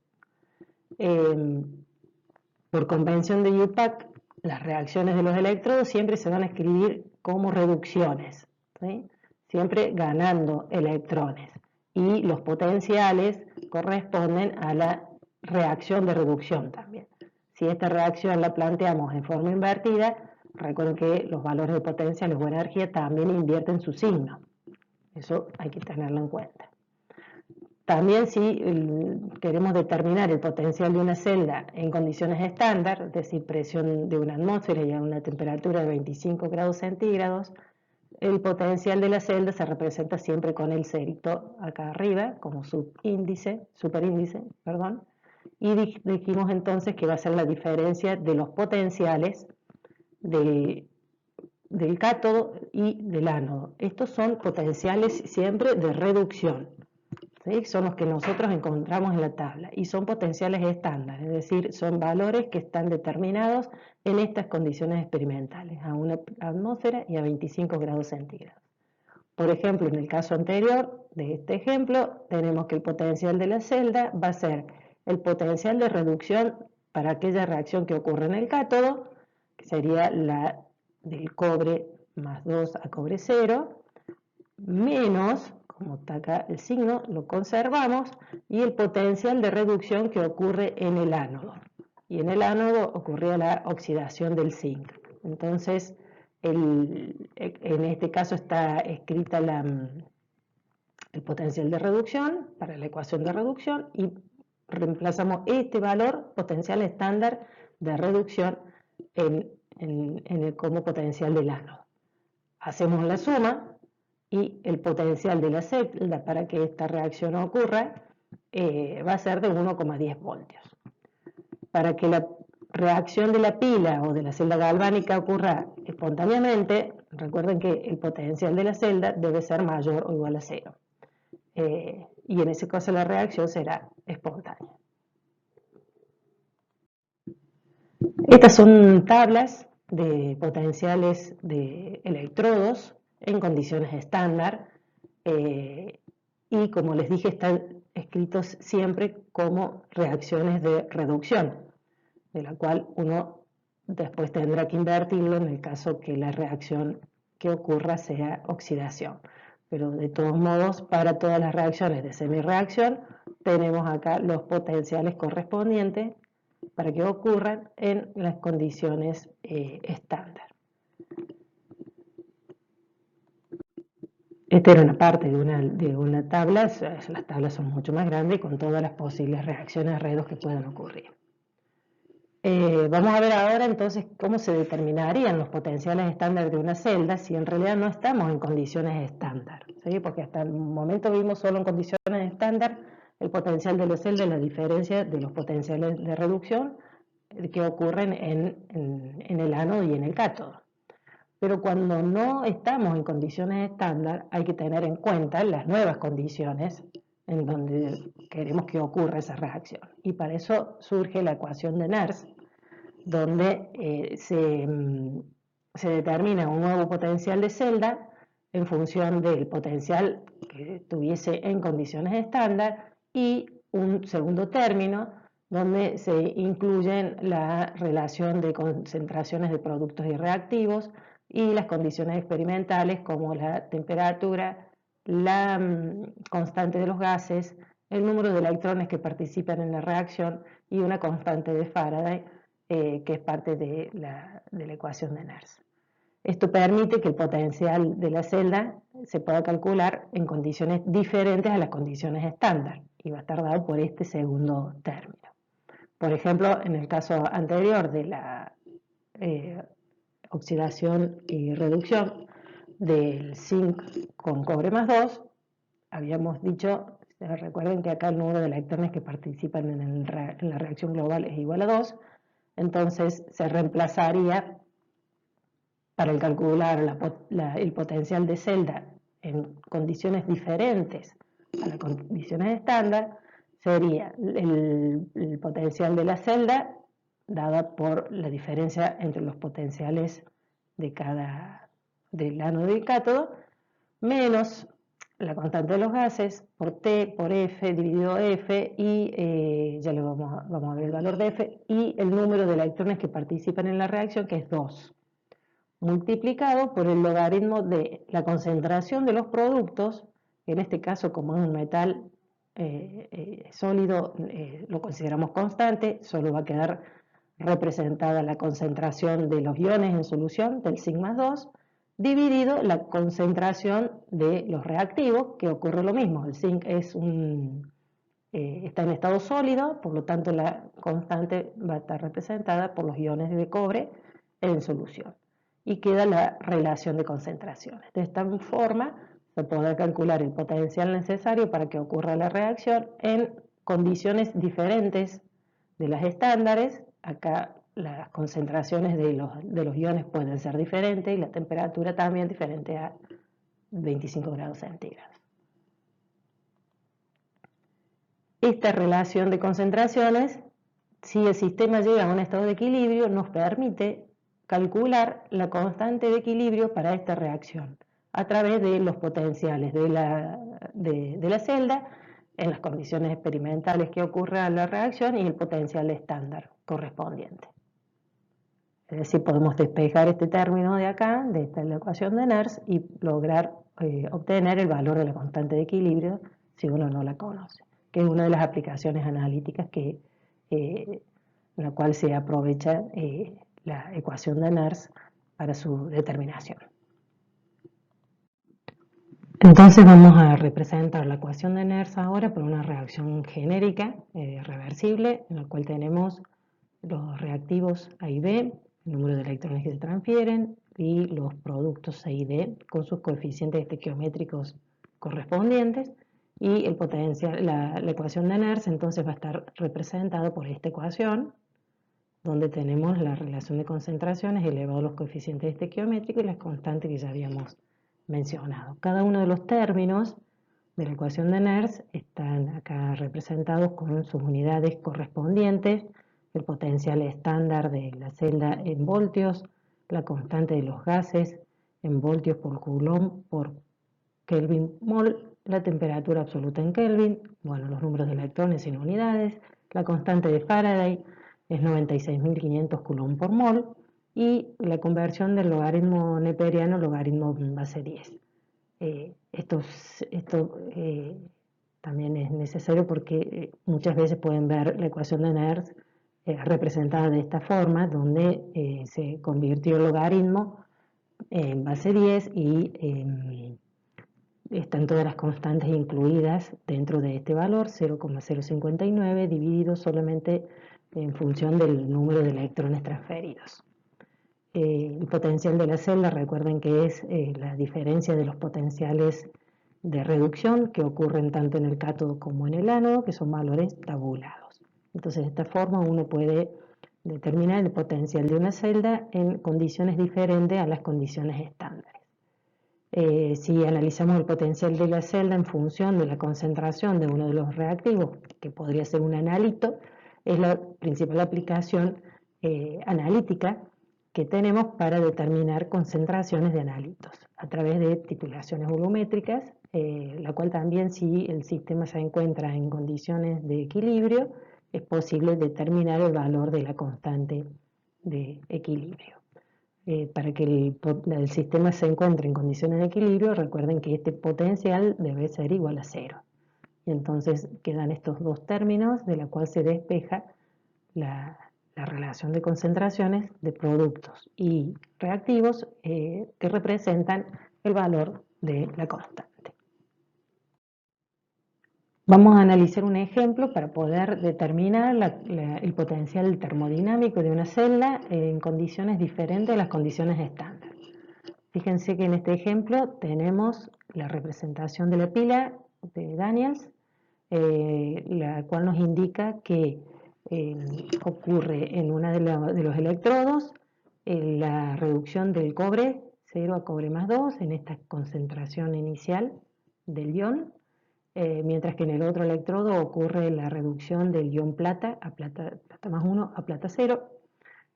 Por convención de UPAC, las reacciones de los electrodos siempre se van a escribir como reducciones, ¿sí? Siempre ganando electrones. Y los potenciales corresponden a la reacción de reducción también. Si esta reacción la planteamos en forma invertida, recuerden que los valores de potenciales o energía también invierten su signo. Eso hay que tenerlo en cuenta. También si queremos determinar el potencial de una celda en condiciones estándar, es decir, presión de una atmósfera y a una temperatura de 25 grados centígrados, el potencial de la celda se representa siempre con el cerito acá arriba, como superíndice, y dijimos entonces que va a ser la diferencia de los potenciales del cátodo y del ánodo. Estos son potenciales siempre de reducción, ¿sí? Son los que nosotros encontramos en la tabla y son potenciales estándar, es decir, son valores que están determinados en estas condiciones experimentales, a una atmósfera y a 25 grados centígrados. Por ejemplo, en el caso anterior de este ejemplo, tenemos que el potencial de la celda va a ser el potencial de reducción para aquella reacción que ocurre en el cátodo, que sería la del cobre más 2 a cobre 0, menos, como está acá el signo, lo conservamos, y el potencial de reducción que ocurre en el ánodo. Y en el ánodo ocurría la oxidación del zinc. Entonces, en este caso está escrita el potencial de reducción para la ecuación de reducción y reemplazamos este valor potencial estándar de reducción como potencial del ánodo. Hacemos la suma y el potencial de la celda para que esta reacción ocurra va a ser de 1,10 voltios. Para que la reacción de la pila o de la celda galvánica ocurra espontáneamente, recuerden que el potencial de la celda debe ser mayor o igual a 0. Y en ese caso la reacción será espontánea. Estas son tablas de potenciales de electrodos en condiciones estándar y como les dije están escritos siempre como reacciones de reducción, de la cual uno después tendrá que invertirlo en el caso que la reacción que ocurra sea oxidación. Pero de todos modos, para todas las reacciones de semirreacción, tenemos acá los potenciales correspondientes para que ocurran en las condiciones estándar. Esta era una parte de una tabla, las tablas son mucho más grandes con todas las posibles reacciones redox que puedan ocurrir. Vamos a ver ahora entonces cómo se determinarían los potenciales estándar de una celda si en realidad no estamos en condiciones estándar, ¿sí? Porque hasta el momento vimos solo en condiciones estándar el potencial de la celda y la diferencia de los potenciales de reducción que ocurren en el ánodo y en el cátodo. Pero cuando no estamos en condiciones estándar hay que tener en cuenta las nuevas condiciones en donde queremos que ocurra esa reacción. Y para eso surge la ecuación de Nernst, donde se determina un nuevo potencial de celda en función del potencial que tuviese en condiciones estándar y un segundo término donde se incluyen la relación de concentraciones de productos y reactivos y las condiciones experimentales como la temperatura, la constante de los gases, el número de electrones que participan en la reacción y una constante de Faraday que es parte de la ecuación de Nernst. Esto permite que el potencial de la celda se pueda calcular en condiciones diferentes a las condiciones estándar y va a estar dado por este segundo término. Por ejemplo, en el caso anterior de la oxidación y reducción del zinc con cobre más 2, habíamos dicho, recuerden que acá el número de electrones que participan en la reacción global es igual a 2, entonces se reemplazaría para calcular el potencial de celda en condiciones diferentes a las condiciones estándar, sería el potencial de la celda dada por la diferencia entre los potenciales del ánodo y el cátodo, menos la constante de los gases por T por F dividido F y ya le vamos a ver el valor de F y el número de electrones que participan en la reacción, que es 2, multiplicado por el logaritmo de la concentración de los productos, en este caso como es un metal sólido, lo consideramos constante, solo va a quedar representada la concentración de los iones en solución del zinc más 2, dividido la concentración de los reactivos, que ocurre lo mismo, el zinc está en estado sólido, por lo tanto la constante va a estar representada por los iones de cobre en solución. Y queda la relación de concentraciones. De esta forma se podrá calcular el potencial necesario para que ocurra la reacción en condiciones diferentes de las estándares. Acá las concentraciones de los iones pueden ser diferentes y la temperatura también diferente a 25 grados centígrados. Esta relación de concentraciones, si el sistema llega a un estado de equilibrio, nos permite calcular la constante de equilibrio para esta reacción a través de los potenciales de la celda en las condiciones experimentales que ocurra la reacción y el potencial estándar correspondiente. Es decir, podemos despejar este término de acá, de esta ecuación de Nernst, y lograr obtener el valor de la constante de equilibrio si uno no la conoce, que es una de las aplicaciones analíticas en la cual se aprovecha la ecuación de Nernst para su determinación. Entonces vamos a representar la ecuación de Nernst ahora por una reacción genérica reversible, en la cual tenemos los reactivos A y B, el número de electrones que se transfieren y los productos C y D con sus coeficientes estequiométricos correspondientes, y el potencial, la ecuación de Nernst entonces va a estar representada por esta ecuación, donde tenemos la relación de concentraciones elevado a los coeficientes estequiométricos y las constantes que ya habíamos mencionado. Cada uno de los términos de la ecuación de Nernst están acá representados con sus unidades correspondientes, el potencial estándar de la celda en voltios, la constante de los gases en voltios por Coulomb por Kelvin mol, la temperatura absoluta en Kelvin, bueno, los números de electrones en unidades, la constante de Faraday es 96.500 Coulomb por mol, y la conversión del logaritmo neperiano logaritmo base 10. Esto también es necesario porque muchas veces pueden ver la ecuación de Nernst representada de esta forma, donde se convirtió el logaritmo en base 10 y están todas las constantes incluidas dentro de este valor, 0,059, dividido solamente en función del número de electrones transferidos. El potencial de la celda, recuerden que es la diferencia de los potenciales de reducción que ocurren tanto en el cátodo como en el ánodo, que son valores tabulados. Entonces, de esta forma uno puede determinar el potencial de una celda en condiciones diferentes a las condiciones estándares. Si analizamos el potencial de la celda en función de la concentración de uno de los reactivos, que podría ser un analito, es la principal aplicación analítica que tenemos para determinar concentraciones de analitos a través de titulaciones volumétricas, la cual también, si el sistema se encuentra en condiciones de equilibrio, es posible determinar el valor de la constante de equilibrio. Para que el sistema se encuentre en condiciones de equilibrio, recuerden que este potencial debe ser igual a 0. Y entonces quedan estos dos términos de la cual se despeja la relación de concentraciones de productos y reactivos que representan el valor de la constante. Vamos a analizar un ejemplo para poder determinar el potencial termodinámico de una celda en condiciones diferentes a las condiciones estándar. Fíjense que en este ejemplo tenemos la representación de la pila de Daniels, la cual nos indica que ocurre en uno de los electrodos la reducción del cobre 0 a cobre más 2 en esta concentración inicial del ion, mientras que en el otro electrodo ocurre la reducción del ion plata a plata más 1 a plata 0.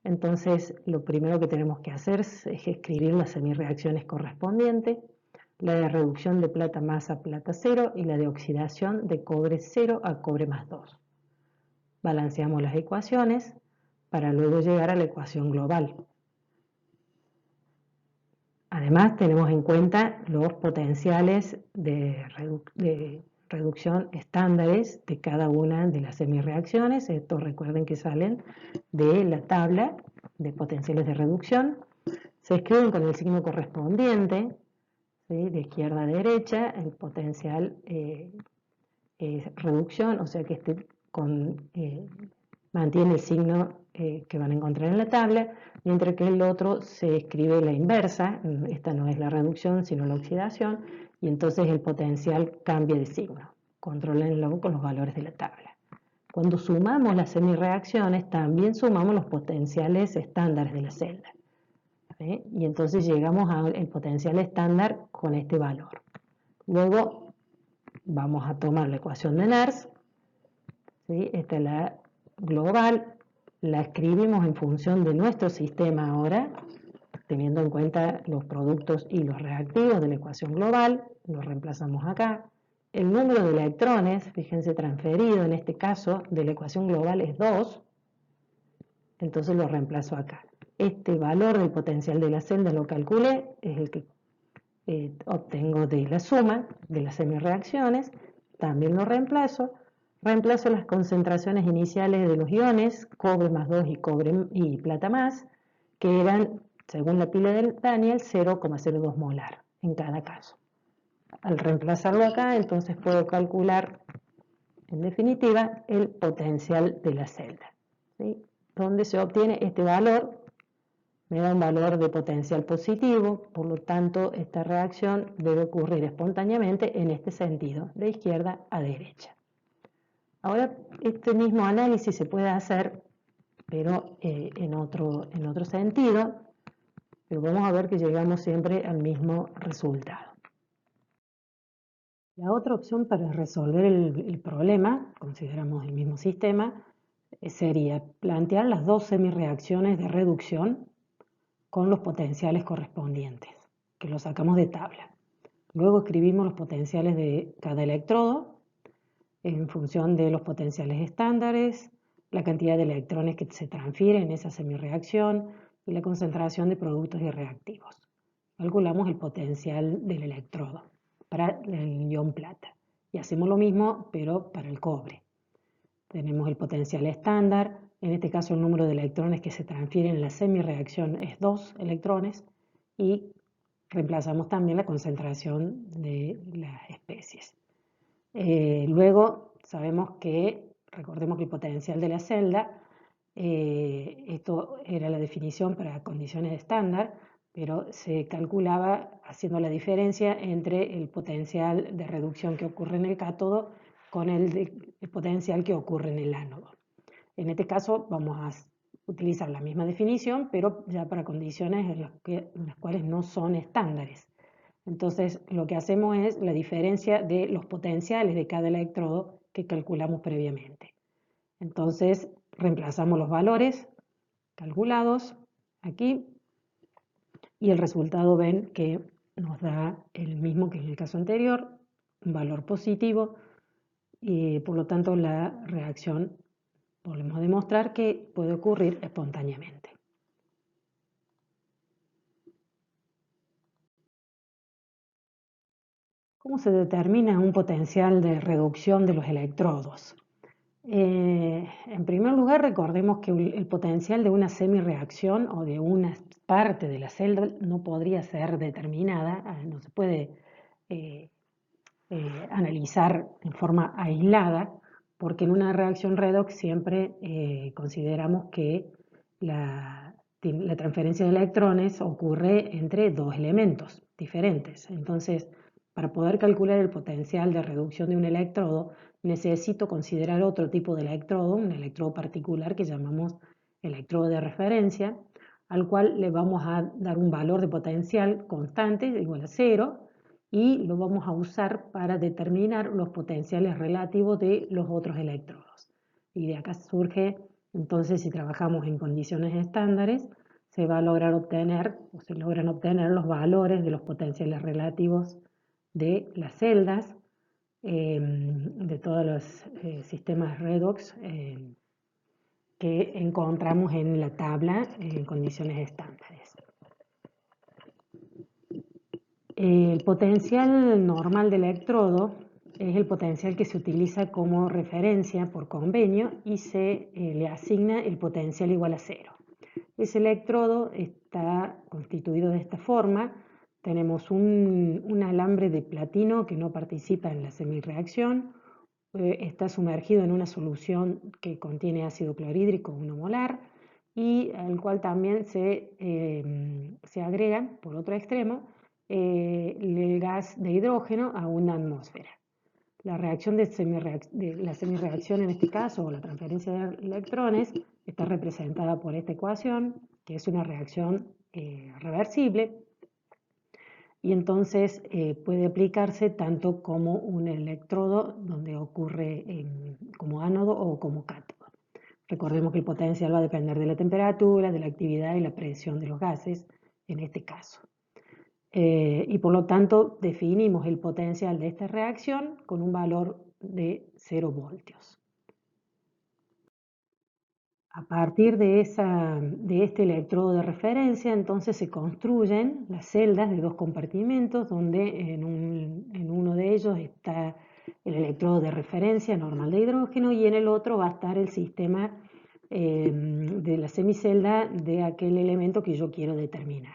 Entonces, lo primero que tenemos que hacer es escribir las semireacciones correspondientes, la de reducción de plata más a plata 0 y la de oxidación de cobre 0 a cobre más 2. Balanceamos las ecuaciones para luego llegar a la ecuación global. Además, tenemos en cuenta los potenciales de reducción estándares de cada una de las semireacciones. Estos recuerden que salen de la tabla de potenciales de reducción. Se escriben con el signo correspondiente, ¿sí? De izquierda a derecha. El potencial es reducción, o sea que mantiene el signo que van a encontrar en la tabla, mientras que el otro se escribe la inversa. Esta no es la reducción sino la oxidación, y entonces el potencial cambia de signo. Controlenlo con los valores de la tabla. Cuando sumamos las semireacciones también sumamos los potenciales estándares de la celda, ¿sí? Y entonces llegamos al potencial estándar con este valor. Luego vamos a tomar la ecuación de Nernst, ¿sí? Esta es la global, la escribimos en función de nuestro sistema ahora, teniendo en cuenta los productos y los reactivos de la ecuación global, lo reemplazamos acá. El número de electrones, fíjense, transferido en este caso de la ecuación global es 2, entonces lo reemplazo acá. Este valor del potencial de la celda lo calculé, es el que obtengo de la suma de las semireacciones, también lo reemplazo las concentraciones iniciales de los iones, cobre más 2 y plata más, que eran, según la pila de Daniels, 0,02 molar en cada caso. Al reemplazarlo acá, entonces puedo calcular, en definitiva, el potencial de la celda, ¿sí? Donde se obtiene este valor, me da un valor de potencial positivo, por lo tanto, esta reacción debe ocurrir espontáneamente en este sentido, de izquierda a derecha. Ahora, este mismo análisis se puede hacer, pero en otro sentido, pero vamos a ver que llegamos siempre al mismo resultado. La otra opción para resolver el problema, consideramos el mismo sistema, sería plantear las dos semireacciones de reducción con los potenciales correspondientes, que los sacamos de tabla. Luego escribimos los potenciales de cada electrodo en función de los potenciales estándares, la cantidad de electrones que se transfieren en esa semireacción y la concentración de productos y reactivos. Calculamos el potencial del electrodo para el ion plata. Y hacemos lo mismo, pero para el cobre. Tenemos el potencial estándar, en este caso el número de electrones que se transfieren en la semireacción es 2 electrones, y reemplazamos también la concentración de las especies. Luego sabemos que, recordemos que el potencial de la celda, esto era la definición para condiciones estándar, pero se calculaba haciendo la diferencia entre el potencial de reducción que ocurre en el cátodo con el potencial que ocurre en el ánodo. En este caso vamos a utilizar la misma definición, pero ya para condiciones en las cuales no son estándares. Entonces, lo que hacemos es la diferencia de los potenciales de cada electrodo que calculamos previamente. Entonces, reemplazamos los valores calculados aquí y el resultado ven que nos da el mismo que en el caso anterior, un valor positivo, y por lo tanto la reacción volvemos a demostrar que puede ocurrir espontáneamente. ¿Cómo se determina un potencial de reducción de los electrodos? En primer lugar, recordemos que el potencial de una semirreacción o de una parte de la celda no podría ser determinada, no se puede eh, analizar en forma aislada, porque en una reacción redox siempre consideramos que la transferencia de electrones ocurre entre dos elementos diferentes. Entonces, para poder calcular el potencial de reducción de un electrodo, necesito considerar otro tipo de electrodo, un electrodo particular que llamamos electrodo de referencia, al cual le vamos a dar un valor de potencial constante igual a 0, y lo vamos a usar para determinar los potenciales relativos de los otros electrodos. Y de acá surge, entonces, si trabajamos en condiciones estándares, se va a lograr obtener, o se logran obtener los valores de los potenciales relativos de las celdas, de todos los sistemas redox que encontramos en la tabla en condiciones estándares. El potencial normal del electrodo es el potencial que se utiliza como referencia por convenio y se le asigna el potencial igual a 0. Ese electrodo está constituido de esta forma. Tenemos un alambre de platino que no participa en la semirreacción, está sumergido en una solución que contiene ácido clorhídrico 1 molar y al cual también se agrega, por otro extremo, el gas de hidrógeno a una atmósfera. La reacción de la semirreacción en este caso, o la transferencia de electrones, está representada por esta ecuación, que es una reacción reversible, y entonces puede aplicarse tanto como un electrodo donde ocurre como ánodo o como cátodo. Recordemos que el potencial va a depender de la temperatura, de la actividad y la presión de los gases en este caso. Y por lo tanto definimos el potencial de esta reacción con un valor de 0 voltios. A partir de este electrodo de referencia, entonces se construyen las celdas de dos compartimentos, donde en uno de ellos está el electrodo de referencia normal de hidrógeno y en el otro va a estar el sistema de la semicelda de aquel elemento que yo quiero determinar.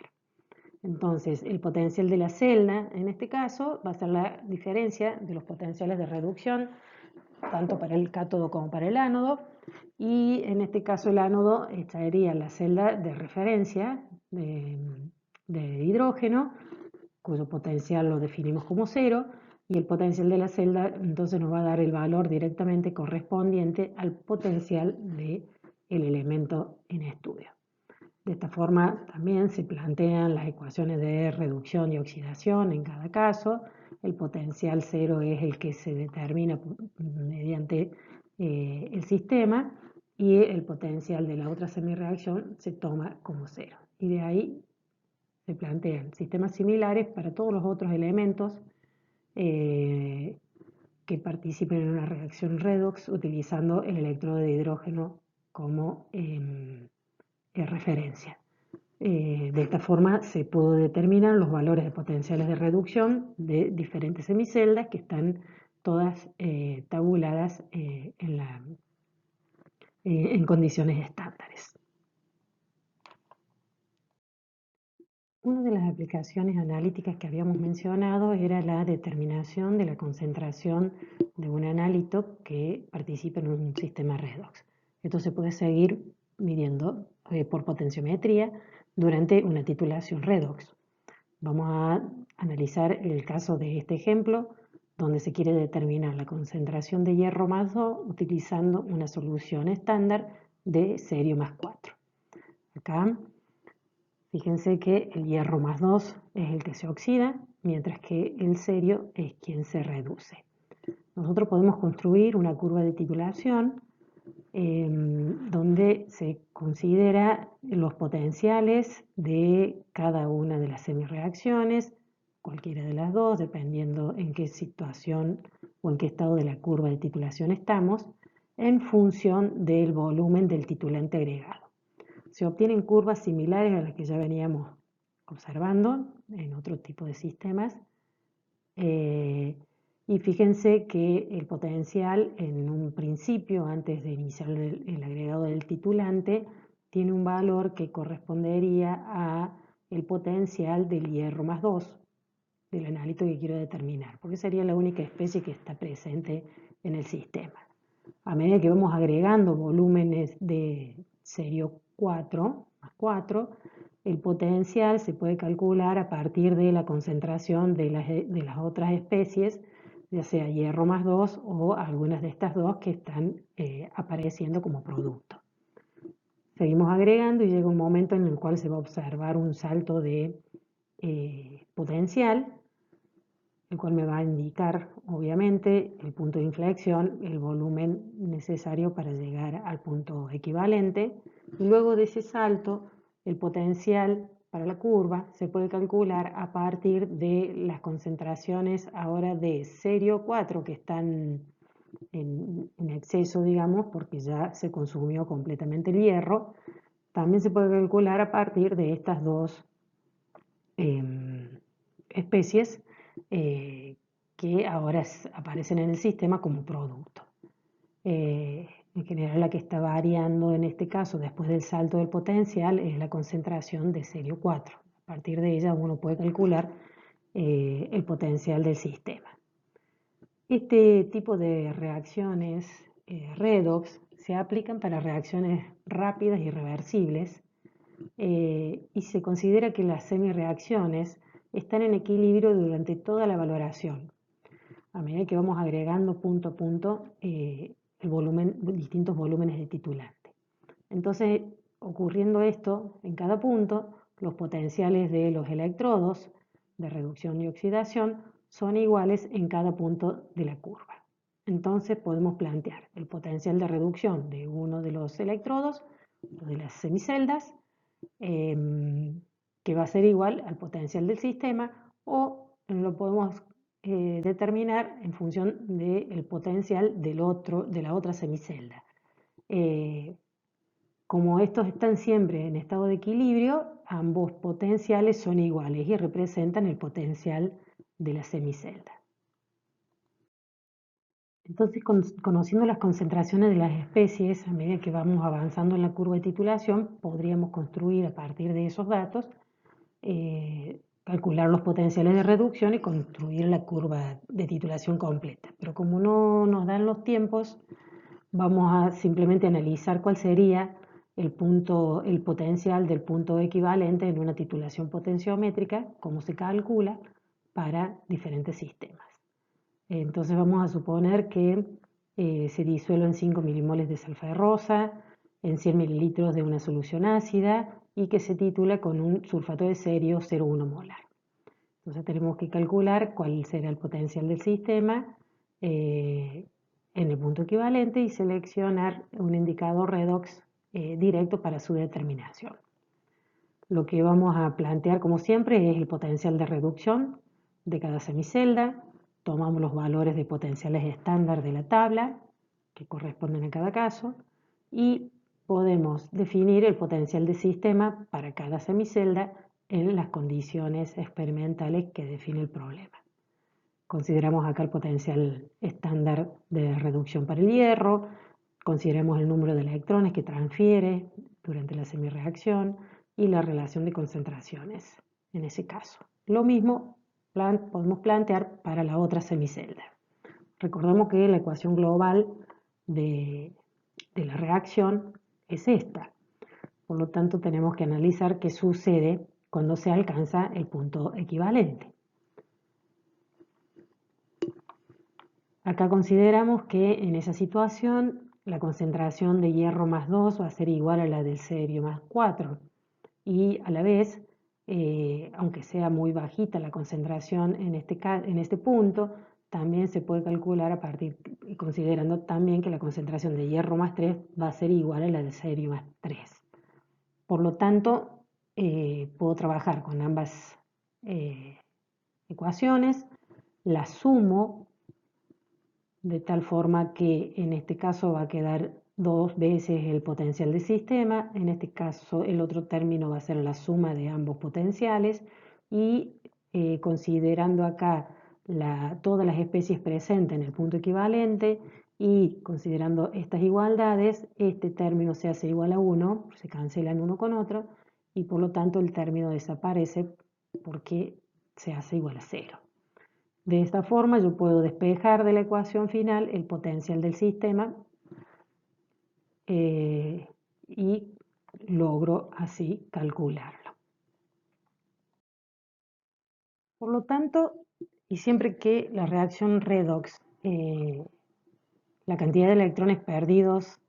Entonces, el potencial de la celda, en este caso, va a ser la diferencia de los potenciales de reducción, tanto para el cátodo como para el ánodo, y en este caso el ánodo sería la celda de referencia de hidrógeno, cuyo potencial lo definimos como 0, y el potencial de la celda entonces nos va a dar el valor directamente correspondiente al potencial del elemento en estudio. De esta forma también se plantean las ecuaciones de reducción y oxidación en cada caso. El potencial 0 es el que se determina mediante el sistema y el potencial de la otra semirreacción se toma como 0. Y de ahí se plantean sistemas similares para todos los otros elementos que participen en una reacción redox utilizando el electrodo de hidrógeno como referencia. De esta forma se pudo determinar los valores de potenciales de reducción de diferentes semiceldas que están todas tabuladas en condiciones estándares. Una de las aplicaciones analíticas que habíamos mencionado era la determinación de la concentración de un analito que participa en un sistema redox. Esto se puede seguir midiendo por potenciometría durante una titulación redox. Vamos a analizar el caso de este ejemplo, donde se quiere determinar la concentración de hierro más 2 utilizando una solución estándar de cerio más 4. Acá, fíjense que el hierro más 2 es el que se oxida, mientras que el cerio es quien se reduce. Nosotros podemos construir una curva de titulación donde se considera los potenciales de cada una de las semireacciones, cualquiera de las dos, dependiendo en qué situación o en qué estado de la curva de titulación estamos, en función del volumen del titulante agregado. Se obtienen curvas similares a las que ya veníamos observando en otro tipo de sistemas. Y fíjense que el potencial en un principio, antes de iniciar el agregado del titulante, tiene un valor que correspondería a el potencial del hierro más 2 del analito que quiero determinar, porque sería la única especie que está presente en el sistema. A medida que vamos agregando volúmenes de serio 4 más 4, el potencial se puede calcular a partir de la concentración de las otras especies, ya sea hierro más 2 o algunas de estas dos que están apareciendo como producto. Seguimos agregando y llega un momento en el cual se va a observar un salto de potencial, el cual me va a indicar, obviamente, el punto de inflexión, el volumen necesario para llegar al punto equivalente. Y luego de ese salto, el potencial para la curva se puede calcular a partir de las concentraciones ahora de serio 4 que están en exceso, digamos, porque ya se consumió completamente el hierro. También se puede calcular a partir de estas dos especies que ahora aparecen en el sistema como producto. En general la que está variando en este caso después del salto del potencial es la concentración de serio 4. A partir de ella uno puede calcular el potencial del sistema. Este tipo de reacciones redox se aplican para reacciones rápidas y reversibles y se considera que las semireacciones están en equilibrio durante toda la valoración. A medida que vamos agregando punto a punto distintos volúmenes de titulante. Entonces, ocurriendo esto en cada punto, los potenciales de los electrodos de reducción y oxidación son iguales en cada punto de la curva. Entonces podemos plantear el potencial de reducción de uno de los electrodos, de las semiceldas, que va a ser igual al potencial del sistema, o lo podemos determinar en función del potencial de la otra semicelda. Como estos están siempre en estado de equilibrio, ambos potenciales son iguales y representan el potencial de la semicelda. Entonces, conociendo las concentraciones de las especies, a medida que vamos avanzando en la curva de titulación, podríamos construir a partir de esos datos, calcular los potenciales de reducción y construir la curva de titulación completa. Pero como no nos dan los tiempos, vamos a simplemente analizar cuál sería el potencial del punto equivalente en una titulación potenciométrica, cómo se calcula para diferentes sistemas. Entonces vamos a suponer que se disuelven 5 milimoles de sulfa en 100 mililitros de una solución ácida y que se titula con un sulfato de serio 0,1 molar. Entonces tenemos que calcular cuál será el potencial del sistema en el punto equivalente y seleccionar un indicador redox directo para su determinación. Lo que vamos a plantear como siempre es el potencial de reducción de cada semicelda. Tomamos los valores de potenciales estándar de la tabla que corresponden a cada caso y podemos definir el potencial de sistema para cada semicelda en las condiciones experimentales que define el problema. Consideramos acá el potencial estándar de reducción para el hierro, consideremos el número de electrones que transfiere durante la semireacción y la relación de concentraciones en ese caso. Lo mismo podemos plantear para la otra semicelda. Recordemos que la ecuación global de la reacción es esta. Por lo tanto, tenemos que analizar qué sucede cuando se alcanza el punto equivalente. Acá consideramos que en esa situación la concentración de hierro más 2 va a ser igual a la del serio más 4 y a la vez, aunque sea muy bajita la concentración en este punto, también se puede calcular a partir, considerando también que la concentración de hierro más 3 va a ser igual a la de serio más 3. Por lo tanto, puedo trabajar con ambas ecuaciones, las sumo de tal forma que en este caso va a quedar 2 veces el potencial del sistema, en este caso el otro término va a ser la suma de ambos potenciales y considerando acá todas las especies presentes en el punto equivalente y considerando estas igualdades, este término se hace igual a 1, se cancelan uno con otro y por lo tanto el término desaparece porque se hace igual a 0. De esta forma yo puedo despejar de la ecuación final el potencial del sistema y logro así calcularlo. Por lo tanto, y siempre que la reacción redox, la cantidad de electrones perdidos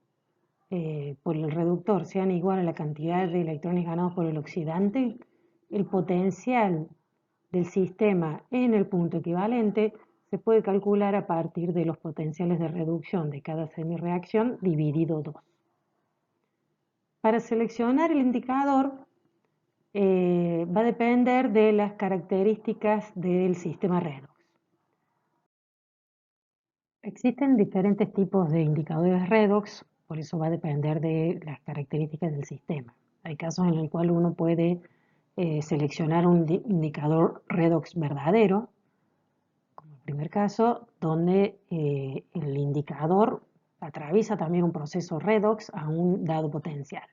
por el reductor sean igual a la cantidad de electrones ganados por el oxidante, el potencial del sistema en el punto equivalente se puede calcular a partir de los potenciales de reducción de cada semireacción dividido 2. Para seleccionar el indicador va a depender de las características del sistema redox. Existen diferentes tipos de indicadores redox, por eso va a depender de las características del sistema. Hay casos en el cual uno puede seleccionar un indicador redox verdadero, como el primer caso, donde el indicador atraviesa también un proceso redox a un dado potencial.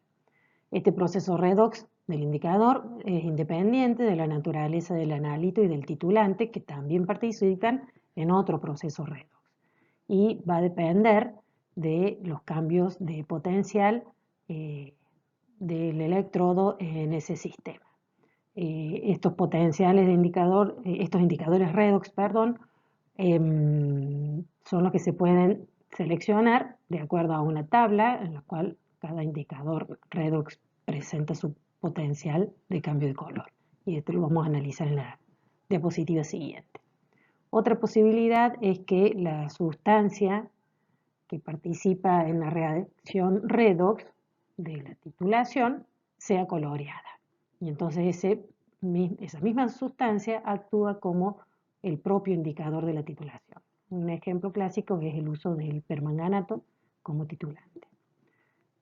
Este proceso redox del indicador es independiente de la naturaleza del analito y del titulante, que también participan en otro proceso redox. Y va a depender de los cambios de potencial del electrodo en ese sistema. Estos potenciales de indicador, estos indicadores redox, perdón, son los que se pueden seleccionar de acuerdo a una tabla en la cual cada indicador redox presenta su potencial de cambio de color. Y esto lo vamos a analizar en la diapositiva siguiente. Otra posibilidad es que la sustancia que participa en la reacción redox de la titulación sea coloreada. Y entonces esa misma sustancia actúa como el propio indicador de la titulación. Un ejemplo clásico es el uso del permanganato como titulante.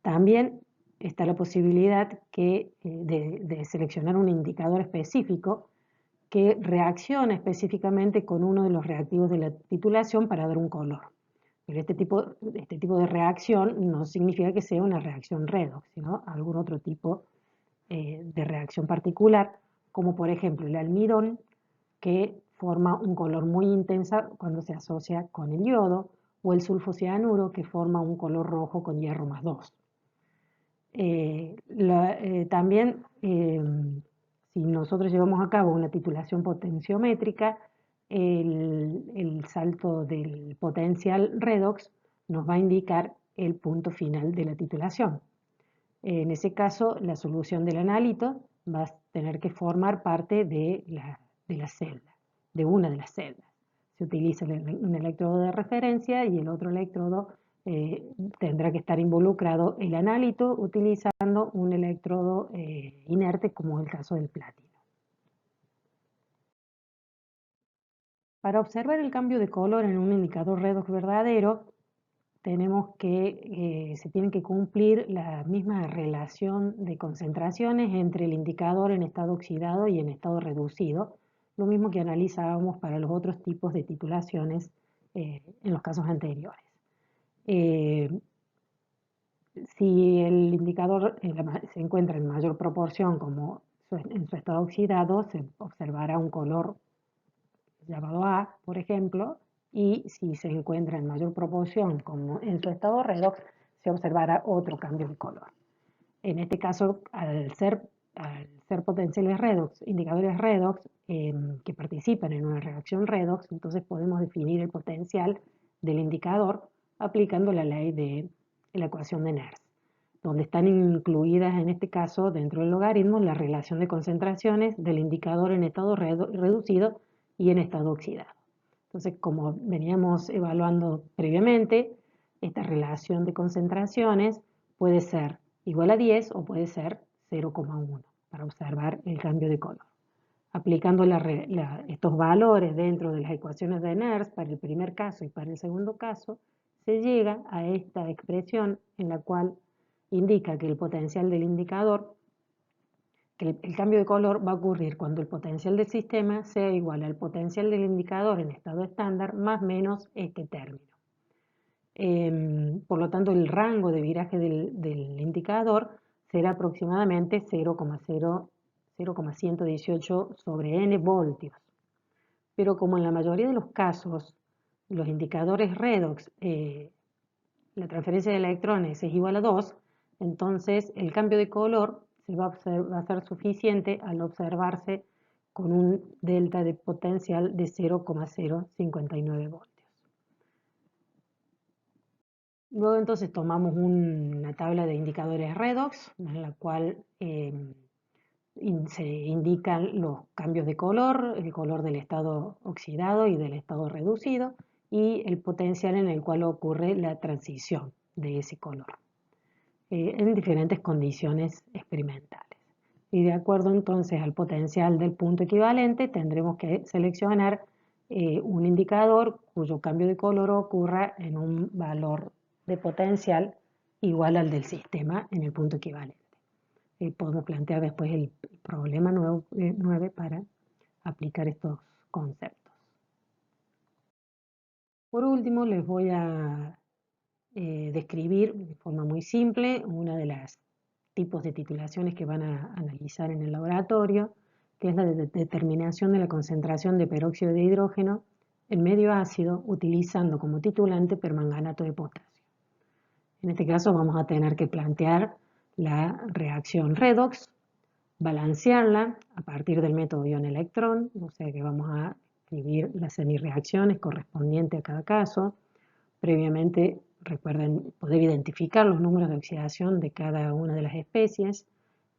También está la posibilidad de seleccionar un indicador específico que reacciona específicamente con uno de los reactivos de la titulación para dar un color. Pero este tipo de reacción no significa que sea una reacción redox, sino algún otro tipo de reacción particular, como por ejemplo el almidón, que forma un color muy intenso cuando se asocia con el yodo, o el sulfocianuro, que forma un color rojo con hierro más 2. También, si nosotros llevamos a cabo una titulación potenciométrica, el salto del potencial redox nos va a indicar el punto final de la titulación. En ese caso, la solución del analito va a tener que formar parte de la celda, de una de las celdas. Se utiliza un electrodo de referencia y el otro electrodo tendrá que estar involucrado el analito utilizando un electrodo inerte como el caso del platino. Para observar el cambio de color en un indicador redox verdadero, tenemos que, se tiene que cumplir la misma relación de concentraciones entre el indicador en estado oxidado y en estado reducido, lo mismo que analizábamos para los otros tipos de titulaciones en los casos anteriores. Si el indicador se encuentra en mayor proporción como en su estado oxidado, se observará un color llamado A, por ejemplo, y si se encuentra en mayor proporción como en su estado redox, se observará otro cambio de color. En este caso, al ser potenciales redox, indicadores redox que participan en una reacción redox, entonces podemos definir el potencial del indicador aplicando la ley de la ecuación de Nernst, donde están incluidas en este caso dentro del logaritmo la relación de concentraciones del indicador en estado reducido y en estado oxidado. Entonces, como veníamos evaluando previamente, esta relación de concentraciones puede ser igual a 10 o puede ser 0,1 para observar el cambio de color. Aplicando estos valores dentro de las ecuaciones de Nernst para el primer caso y para el segundo caso, se llega a esta expresión en la cual indica que el potencial del indicador, que el cambio de color va a ocurrir cuando el potencial del sistema sea igual al potencial del indicador en estado estándar más menos este término. Por lo tanto, el rango de viraje del indicador será aproximadamente 0,118 sobre n voltios. Pero como en la mayoría de los casos los indicadores redox, la transferencia de electrones es igual a 2, entonces el cambio de color va a ser suficiente al observarse con un delta de potencial de 0,059 voltios. Luego entonces tomamos una tabla de indicadores redox en la cual se indican los cambios de color, el color del estado oxidado y del estado reducido y el potencial en el cual ocurre la transición de ese color en diferentes condiciones experimentales. Y de acuerdo entonces al potencial del punto equivalente tendremos que seleccionar un indicador cuyo cambio de color ocurra en un valor de potencial igual al del sistema en el punto equivalente. Podemos plantear después el problema 9 para aplicar estos conceptos. Por último, les voy a describir de forma muy simple una de las tipos de titulaciones que van a analizar en el laboratorio, que es la de determinación de la concentración de peróxido de hidrógeno en medio ácido utilizando como titulante permanganato de potasio. En este caso vamos a tener que plantear la reacción redox, balancearla a partir del método ion-electrón, o sea que vamos a escribir las semireacciones correspondientes a cada caso. Previamente, recuerden poder identificar los números de oxidación de cada una de las especies,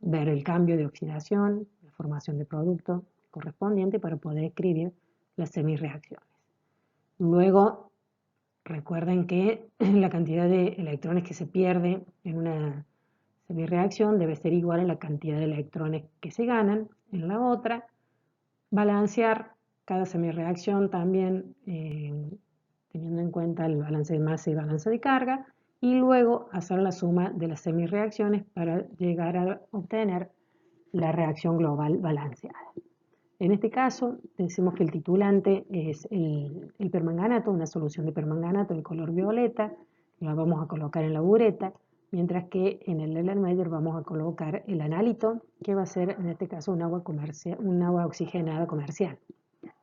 ver el cambio de oxidación, la formación de producto correspondiente para poder escribir las semireacciones. Luego, recuerden que la cantidad de electrones que se pierde en una semireacción debe ser igual a la cantidad de electrones que se ganan en la otra. Balancear cada semireacción también teniendo en cuenta el balance de masa y balance de carga, y luego hacer la suma de las semireacciones para llegar a obtener la reacción global balanceada. En este caso, decimos que el titulante es el permanganato, una solución de permanganato de color violeta, la vamos a colocar en la bureta, mientras que en el Erlenmeyer vamos a colocar el analito, que va a ser en este caso un agua oxigenada comercial,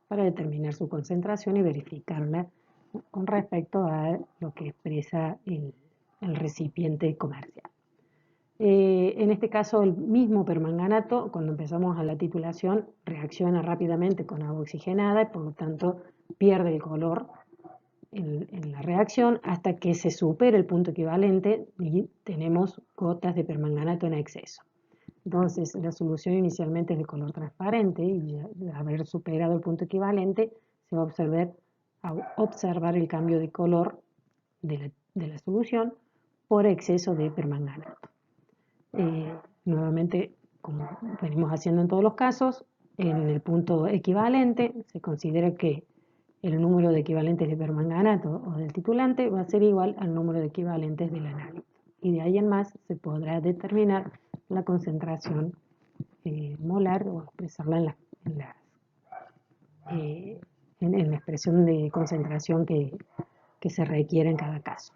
para determinar su concentración y verificarla con respecto a lo que expresa el recipiente comercial. En este caso, el mismo permanganato, cuando empezamos a la titulación, reacciona rápidamente con agua oxigenada y por lo tanto pierde el color en la reacción hasta que se supera el punto equivalente y tenemos gotas de permanganato en exceso. Entonces, la solución inicialmente es de color transparente y al haber superado el punto equivalente se va a observar el cambio de color de la solución por exceso de permanganato. Nuevamente, como venimos haciendo en todos los casos, en el punto equivalente se considera que el número de equivalentes de permanganato o del titulante va a ser igual al número de equivalentes del analito. Y de ahí en más se podrá determinar la concentración molar o expresarla en la expresión de concentración que se requiere en cada caso.